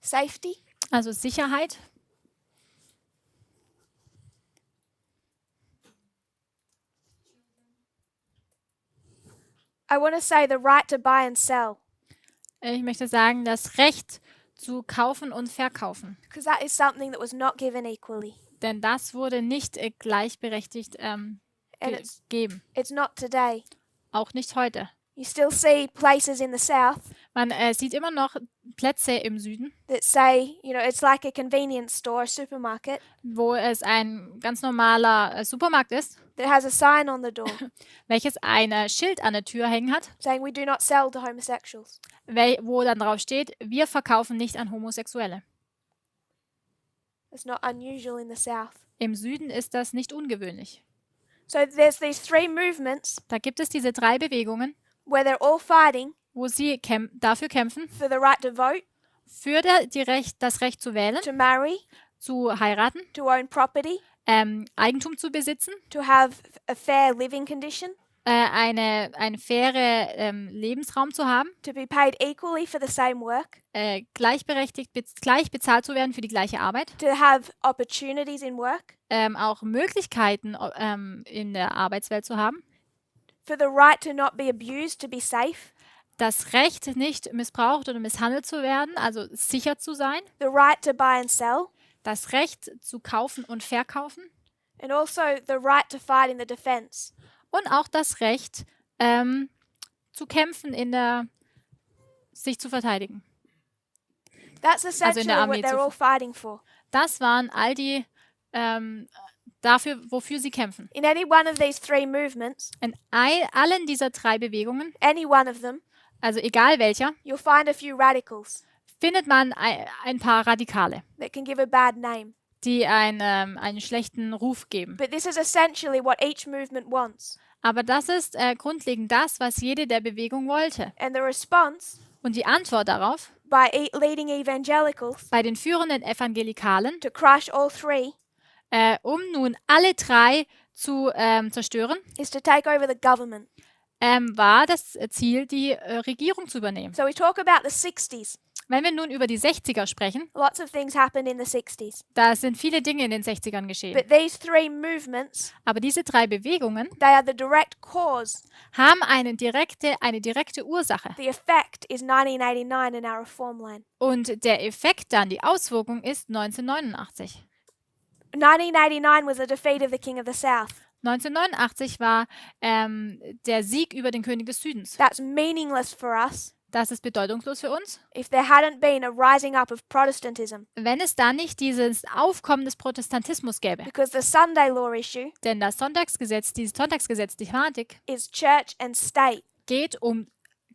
Speaker 1: Safety.
Speaker 2: Also Sicherheit.
Speaker 1: I want to say the right to buy and sell.
Speaker 2: Ich möchte sagen, das Recht zu kaufen und verkaufen.
Speaker 1: Because that is something that was not given equally.
Speaker 2: Denn das wurde nicht gleichberechtigt gegeben.
Speaker 1: It's not today.
Speaker 2: Auch nicht heute.
Speaker 1: You still see places in the south.
Speaker 2: Man sieht immer noch Plätze im Süden,
Speaker 1: that say, it's like a convenience store, a supermarket.
Speaker 2: Wo es ein ganz normaler Supermarkt ist.
Speaker 1: That has a sign on the door.
Speaker 2: Welches ein Schild an der Tür hängen hat.
Speaker 1: Saying we do not sell to homosexuals.
Speaker 2: Wo dann drauf steht, wir verkaufen nicht an Homosexuelle.
Speaker 1: It's not unusual in the south.
Speaker 2: Im Süden ist das nicht ungewöhnlich.
Speaker 1: So there's these three movements.
Speaker 2: Da gibt es diese 3 Bewegungen.
Speaker 1: Where they're all fighting.
Speaker 2: Wo sie dafür kämpfen.
Speaker 1: For the right to vote.
Speaker 2: Für das Recht zu wählen.
Speaker 1: To marry.
Speaker 2: Zu heiraten.
Speaker 1: To own property.
Speaker 2: Eigentum zu besitzen.
Speaker 1: To have a fair living condition.
Speaker 2: Eine faire Lebensraum zu haben.
Speaker 1: To be paid equally for the same work.
Speaker 2: Gleich bezahlt zu werden für die gleiche Arbeit.
Speaker 1: To have opportunities in work.
Speaker 2: Auch Möglichkeiten in der Arbeitswelt zu haben.
Speaker 1: For the right to not be abused, to be safe.
Speaker 2: Das Recht, nicht missbraucht oder misshandelt zu werden, also sicher zu sein.
Speaker 1: The right to buy and sell.
Speaker 2: Das Recht zu kaufen und verkaufen.
Speaker 1: And also the right to fight in the defense.
Speaker 2: Und auch das Recht, zu kämpfen, sich zu verteidigen.
Speaker 1: That's essentially what they're all fighting for.
Speaker 2: Das waren all die dafür, wofür sie kämpfen.
Speaker 1: In any one of these three movements,
Speaker 2: in allen dieser 3 Bewegungen,
Speaker 1: any one of them,
Speaker 2: also egal welcher,
Speaker 1: you'll find a few radicals.
Speaker 2: Findet man ein paar Radikale,
Speaker 1: that can give a bad name.
Speaker 2: Die einen schlechten Ruf geben.
Speaker 1: But this is essentially what each movement wants.
Speaker 2: Aber das ist grundlegend das, was jede der Bewegungen wollte.
Speaker 1: And the response,
Speaker 2: und die Antwort darauf,
Speaker 1: by leading evangelicals,
Speaker 2: bei den führenden Evangelikalen,
Speaker 1: to crush all three,
Speaker 2: um nun alle 3 zu zerstören,
Speaker 1: is to take over the government.
Speaker 2: War das Ziel, die Regierung zu übernehmen.
Speaker 1: So we talk about the 60s.
Speaker 2: Wenn wir nun über die 60er sprechen,
Speaker 1: lots of things happened in the 60s.
Speaker 2: Da sind viele Dinge in den 60ern geschehen.
Speaker 1: But these three movements,
Speaker 2: aber diese 3 Bewegungen,
Speaker 1: they are the direct cause.
Speaker 2: Haben eine direkte Ursache.
Speaker 1: The effect is 1989 in our reform line.
Speaker 2: Und der Effekt dann, die Auswirkung ist 1989.
Speaker 1: 1989 was the defeat of the King of the South.
Speaker 2: 1989 war der Sieg über den König des Südens.
Speaker 1: That's meaningless for us.
Speaker 2: Das ist bedeutungslos für uns.
Speaker 1: If there hadn't been a rising up of Protestantism.
Speaker 2: Wenn es da nicht dieses Aufkommen des Protestantismus gäbe.
Speaker 1: Because the Sunday law issue.
Speaker 2: Denn das Sonntagsgesetz, die Thematik,
Speaker 1: is church and state.
Speaker 2: Geht um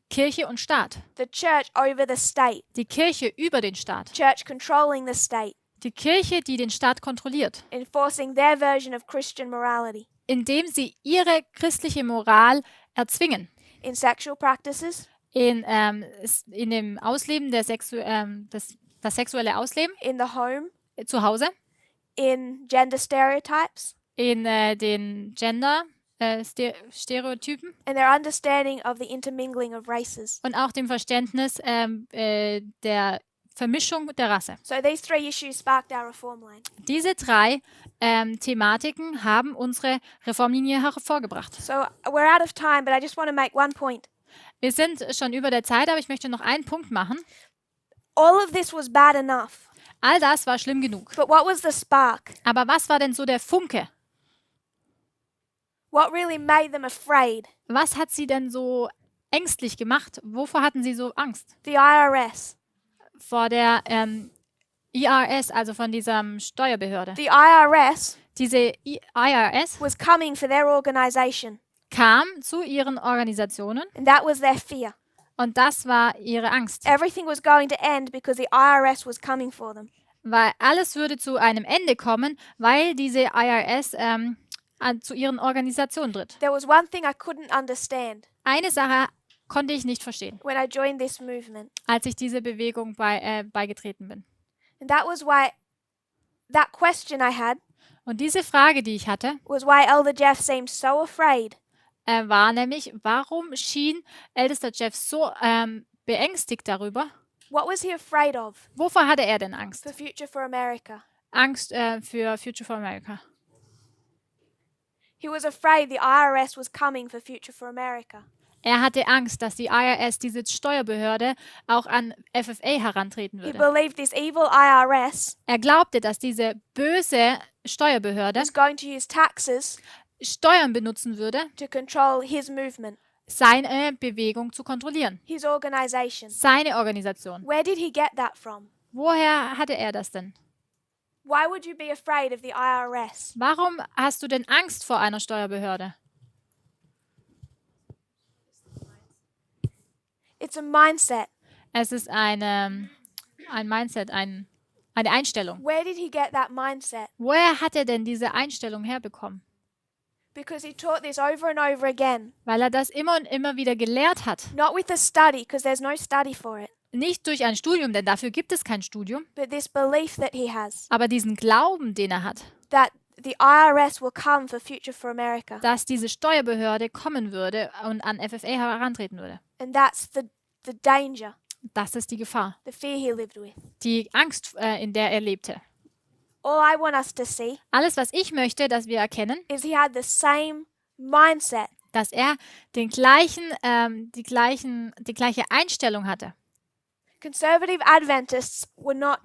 Speaker 2: Kirche und Staat.
Speaker 1: The church over the state.
Speaker 2: Die Kirche über den Staat.
Speaker 1: Church controlling the state.
Speaker 2: Die Kirche, die den Staat kontrolliert.
Speaker 1: Enforcing their version of Christian morality.
Speaker 2: Indem sie ihre christliche Moral erzwingen.
Speaker 1: In sexual practices.
Speaker 2: In dem Ausleben das sexuelle Ausleben.
Speaker 1: In the home.
Speaker 2: Zu Hause.
Speaker 1: In gender stereotypes.
Speaker 2: In den Gender Stereotypen.
Speaker 1: And their understanding of the intermingling of races.
Speaker 2: Und auch dem Verständnis der Vermischung der Rasse.
Speaker 1: So these three issues sparked our reform line.
Speaker 2: Diese drei Thematiken haben unsere Reformlinie hervorgebracht.
Speaker 1: So we're out of time, but I just want to make one point.
Speaker 2: Wir sind schon über der Zeit, aber ich möchte noch einen Punkt machen.
Speaker 1: All of this was bad enough.
Speaker 2: All das war schlimm genug.
Speaker 1: But what was the spark?
Speaker 2: Aber was war denn so der Funke?
Speaker 1: What really made them afraid?
Speaker 2: Was hat sie denn so ängstlich gemacht? Wovor hatten sie so Angst?
Speaker 1: The IRS.
Speaker 2: Vor der IRS, also von dieser Steuerbehörde.
Speaker 1: The IRS
Speaker 2: Diese IRS
Speaker 1: was coming for their organization.
Speaker 2: Kam zu ihren Organisationen.
Speaker 1: And that was their fear.
Speaker 2: Und das war ihre Angst.
Speaker 1: Everything was going to end because the IRS was coming for them.
Speaker 2: Weil alles würde zu einem Ende kommen, weil diese IRS zu ihren Organisationen tritt.
Speaker 1: There was one thing I couldn't understand.
Speaker 2: Eine Sache konnte ich nicht verstehen,
Speaker 1: when I joined this movement.
Speaker 2: als ich dieser Bewegung beigetreten bin.
Speaker 1: And that was why that question I had
Speaker 2: Und diese Frage, die ich hatte,
Speaker 1: was why Elder Jeff seemed so afraid.
Speaker 2: War nämlich, warum schien ältester Jeff so beängstigt darüber?
Speaker 1: What was he afraid of?
Speaker 2: Wovor hatte er denn Angst?
Speaker 1: For Future for America.
Speaker 2: Angst für Future for America.
Speaker 1: He was afraid the IRS was coming for Future for America.
Speaker 2: Er hatte Angst, dass die IRS, diese Steuerbehörde, auch an FFA herantreten
Speaker 1: He
Speaker 2: würde.
Speaker 1: believed this evil IRS
Speaker 2: Er glaubte, dass diese böse Steuerbehörde
Speaker 1: was going to use taxes
Speaker 2: Steuern benutzen würde,
Speaker 1: to control his movement,
Speaker 2: seine Bewegung zu kontrollieren.
Speaker 1: his organization.
Speaker 2: Seine Organisation.
Speaker 1: Where did he get that from?
Speaker 2: Woher hatte er das denn?
Speaker 1: Why would you be afraid of the IRS?
Speaker 2: Warum hast du denn Angst vor einer Steuerbehörde?
Speaker 1: It's a mindset.
Speaker 2: Es ist ein Mindset, eine Einstellung.
Speaker 1: Where did he get that mindset?
Speaker 2: Woher hat er denn diese Einstellung herbekommen?
Speaker 1: Because he taught this over and over again.
Speaker 2: Weil er das immer und immer wieder gelehrt hat.
Speaker 1: Not with a study, because there's no study for it.
Speaker 2: Nicht durch ein Studium, denn dafür gibt es kein Studium.
Speaker 1: But this belief that he has,
Speaker 2: Aber diesen Glauben, den er hat,
Speaker 1: that the IRS will come for Future for America.
Speaker 2: dass diese Steuerbehörde kommen würde und an FFA herantreten würde.
Speaker 1: And that's the danger,
Speaker 2: Das ist die Gefahr.
Speaker 1: the fear he lived with.
Speaker 2: Die Angst, in der er lebte.
Speaker 1: All I want us to see
Speaker 2: Alles, was ich möchte, dass wir erkennen,
Speaker 1: is he had the same mindset
Speaker 2: dass er die gleiche Einstellung hatte.
Speaker 1: Conservative Adventists were not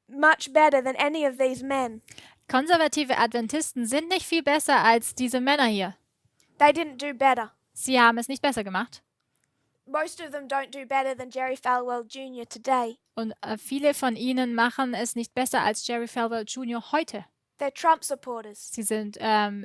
Speaker 1: much better than any of these men.
Speaker 2: Konservative Adventisten sind nicht viel besser als diese Männer hier.
Speaker 1: They didn't do better.
Speaker 2: Sie haben es nicht besser gemacht.
Speaker 1: Most of them don't do better than Jerry Falwell Jr. today.
Speaker 2: Und viele von ihnen machen es nicht besser als Jerry Falwell Jr. heute.
Speaker 1: They're Trump supporters.
Speaker 2: Sie sind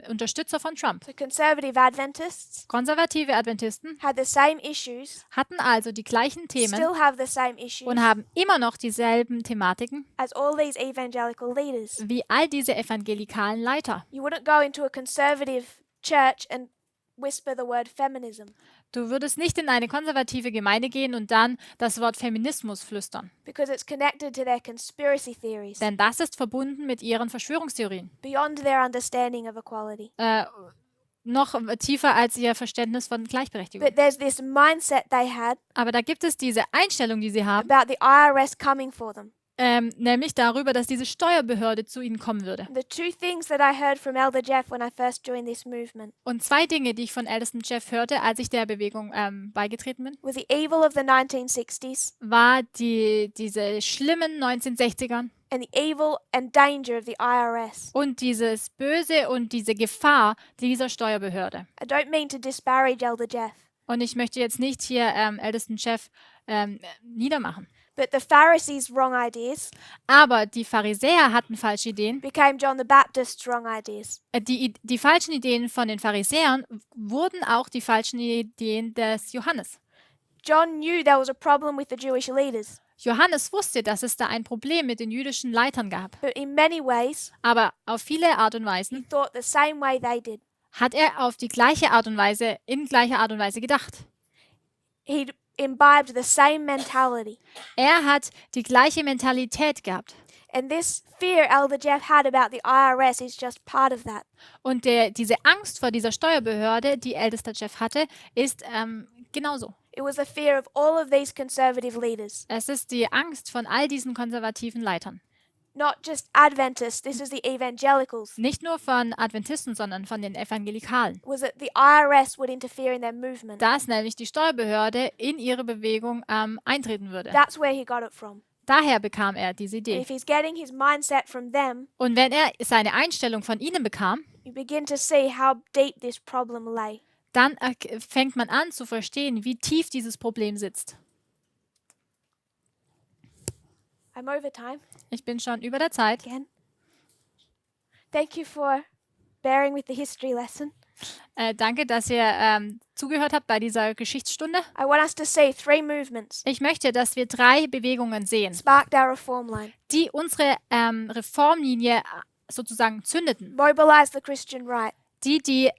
Speaker 2: Unterstützer von Trump.
Speaker 1: So conservative Adventists
Speaker 2: Konservative Adventisten
Speaker 1: had the same issues,
Speaker 2: hatten also die gleichen Themen
Speaker 1: still have the same issues
Speaker 2: und haben immer noch dieselben Thematiken
Speaker 1: as all these evangelical leaders.
Speaker 2: wie all diese evangelikalen Leiter.
Speaker 1: You wouldn't go into a conservative church and whisper the word feminism,
Speaker 2: Du würdest nicht in eine konservative Gemeinde gehen und dann das Wort Feminismus flüstern.
Speaker 1: because it's connected to their conspiracy theories,
Speaker 2: Denn das ist verbunden mit ihren Verschwörungstheorien.
Speaker 1: beyond their understanding of equality.
Speaker 2: Noch tiefer als ihr Verständnis von Gleichberechtigung.
Speaker 1: But there's this mindset they had
Speaker 2: Aber da gibt es diese Einstellung, die sie haben,
Speaker 1: about the IRS coming for them.
Speaker 2: nämlich darüber, dass diese Steuerbehörde zu ihnen kommen würde.
Speaker 1: The two things that I heard from Elder Jeff when I first joined this movement
Speaker 2: Und zwei Dinge, die ich von ältesten Jeff hörte, als ich der Bewegung beigetreten bin,
Speaker 1: were the evil of the 1960s
Speaker 2: war diese schlimmen 1960ern
Speaker 1: and the evil and danger of the IRS.
Speaker 2: und dieses Böse und diese Gefahr dieser Steuerbehörde.
Speaker 1: I don't mean to disparage Elder Jeff,
Speaker 2: Und ich möchte jetzt nicht hier ältesten Jeff niedermachen.
Speaker 1: but the Pharisees' wrong ideas
Speaker 2: Aber die Pharisäer hatten falsche Ideen.
Speaker 1: became John the Baptist's wrong ideas.
Speaker 2: Die falschen Ideen von den Pharisäern wurden auch die falschen Ideen des Johannes.
Speaker 1: John knew there was a problem with the Jewish leaders.
Speaker 2: Johannes wusste, dass es da ein Problem mit den jüdischen Leitern gab.
Speaker 1: But in many ways,
Speaker 2: Aber auf viele Art und
Speaker 1: he
Speaker 2: Weisen
Speaker 1: thought the same way they did.
Speaker 2: hat er auf die gleiche Art und Weise, in gleicher Art und Weise gedacht.
Speaker 1: He'd imbibed the same mentality.
Speaker 2: Er hat die gleiche Mentalität gehabt.
Speaker 1: And this fear Elder Jeff had about the IRS is just part of that.
Speaker 2: Und diese Angst vor dieser Steuerbehörde, die ältester Jeff hatte, ist genauso.
Speaker 1: It was the fear of all of these conservative leaders.
Speaker 2: Es ist die Angst von all diesen konservativen Leitern.
Speaker 1: Not just Adventists, this is the evangelicals.
Speaker 2: Nicht nur von Adventisten, sondern von den Evangelikalen.
Speaker 1: Was that the IRS would interfere in their movement.
Speaker 2: Dass nämlich die Steuerbehörde in ihre Bewegung eintreten würde.
Speaker 1: That's where he got it from.
Speaker 2: Daher bekam er diese
Speaker 1: And
Speaker 2: Idee.
Speaker 1: if he's getting his mindset from them,
Speaker 2: Und wenn er seine Einstellung von ihnen bekam,
Speaker 1: you begin to see how deep this problem lay.
Speaker 2: dann fängt man an zu verstehen, wie tief dieses Problem sitzt.
Speaker 1: I'm over time
Speaker 2: Ich bin schon über der Zeit.
Speaker 1: again. Thank you for bearing with the history lesson.
Speaker 2: Danke, dass ihr zugehört habt bei dieser Geschichtsstunde.
Speaker 1: I want us to see 3 movements
Speaker 2: Ich möchte, dass wir 3 Bewegungen sehen,
Speaker 1: sparked our reform line.
Speaker 2: die unsere Reformlinie sozusagen zündeten,
Speaker 1: Mobilize the Christian right.
Speaker 2: die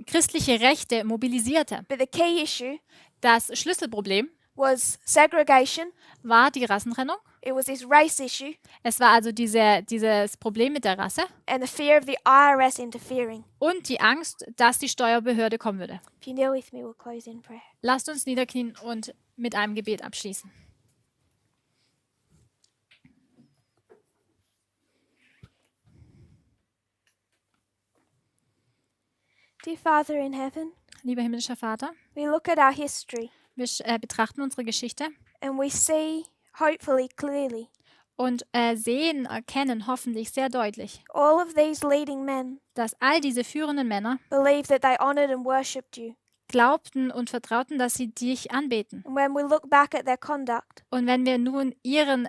Speaker 2: christliche Rechte mobilisierte.
Speaker 1: But the key issue
Speaker 2: Das Schlüsselproblem
Speaker 1: was segregation.
Speaker 2: war die Rassentrennung.
Speaker 1: It was this race issue
Speaker 2: Es war also dieses Problem mit der Rasse
Speaker 1: and the fear of the IRS interfering.
Speaker 2: und die Angst, dass die Steuerbehörde kommen würde.
Speaker 1: If you kneel with me, we'll close in prayer.
Speaker 2: Lasst uns niederknien und mit einem Gebet abschließen.
Speaker 1: Dear Father in heaven,
Speaker 2: Lieber himmlischer Vater,
Speaker 1: we look at our history
Speaker 2: wir betrachten unsere Geschichte
Speaker 1: and we see, hopefully clearly,
Speaker 2: und erkennen hoffentlich sehr deutlich,
Speaker 1: all of these leading men
Speaker 2: dass all diese führenden Männer
Speaker 1: believed that they honored and worshipped you.
Speaker 2: glaubten und vertrauten, dass sie dich anbeten.
Speaker 1: And when we look back at their conduct,
Speaker 2: Und wenn wir nun ihre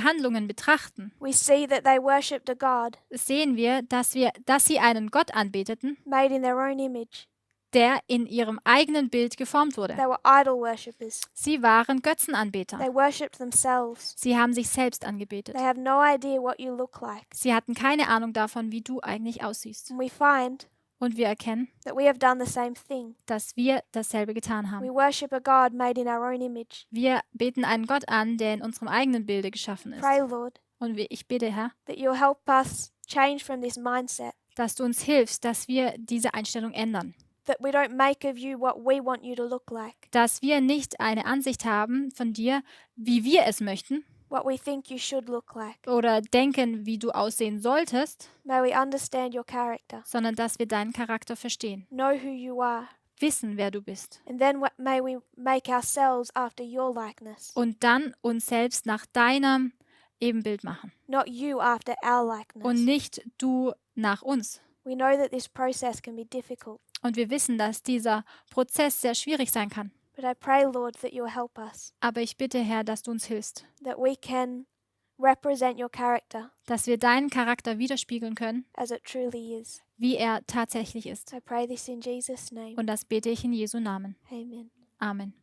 Speaker 2: Handlungen betrachten,
Speaker 1: we see that they worshipped a God
Speaker 2: sehen wir, dass sie einen Gott anbeteten,
Speaker 1: made in their own image.
Speaker 2: der in ihrem eigenen Bild geformt wurde.
Speaker 1: They were idol worshippers.
Speaker 2: Sie waren Götzenanbeter.
Speaker 1: They worshipped themselves.
Speaker 2: Sie haben sich selbst angebetet.
Speaker 1: They have no idea what you look like.
Speaker 2: Sie hatten keine Ahnung davon, wie du eigentlich aussiehst.
Speaker 1: And we find
Speaker 2: Und wir erkennen,
Speaker 1: that we have done the same thing.
Speaker 2: dass wir dasselbe getan
Speaker 1: We
Speaker 2: haben.
Speaker 1: worship a God made in our own image.
Speaker 2: Wir beten einen Gott an, der in unserem eigenen Bilde geschaffen ist.
Speaker 1: Pray, Lord,
Speaker 2: Und ich bitte, Herr,
Speaker 1: that you'll help us change from this mindset,
Speaker 2: dass du uns hilfst, dass wir diese Einstellung ändern.
Speaker 1: that we don't make of you what we want you to look like,
Speaker 2: Dass wir nicht eine Ansicht haben von dir, wie wir es möchten,
Speaker 1: what we think you should look like.
Speaker 2: oder denken, wie du aussehen solltest,
Speaker 1: May we understand your character,
Speaker 2: sondern dass wir deinen Charakter verstehen,
Speaker 1: know who you are,
Speaker 2: wissen, wer du bist.
Speaker 1: and then may we make ourselves after your likeness,
Speaker 2: Und dann uns selbst nach deinem Ebenbild machen.
Speaker 1: not you after our likeness.
Speaker 2: Und nicht du nach uns.
Speaker 1: We know that this process can be difficult,
Speaker 2: Und wir wissen, dass dieser Prozess sehr schwierig sein kann.
Speaker 1: but I pray, Lord, that you'll help us,
Speaker 2: Aber ich bitte, Herr, dass du uns hilfst,
Speaker 1: that we can represent your character
Speaker 2: dass wir deinen Charakter widerspiegeln können,
Speaker 1: as it truly is.
Speaker 2: wie er tatsächlich ist.
Speaker 1: I pray this in Jesus' name.
Speaker 2: Und das bete ich in Jesu Namen.
Speaker 1: Amen.
Speaker 2: Amen.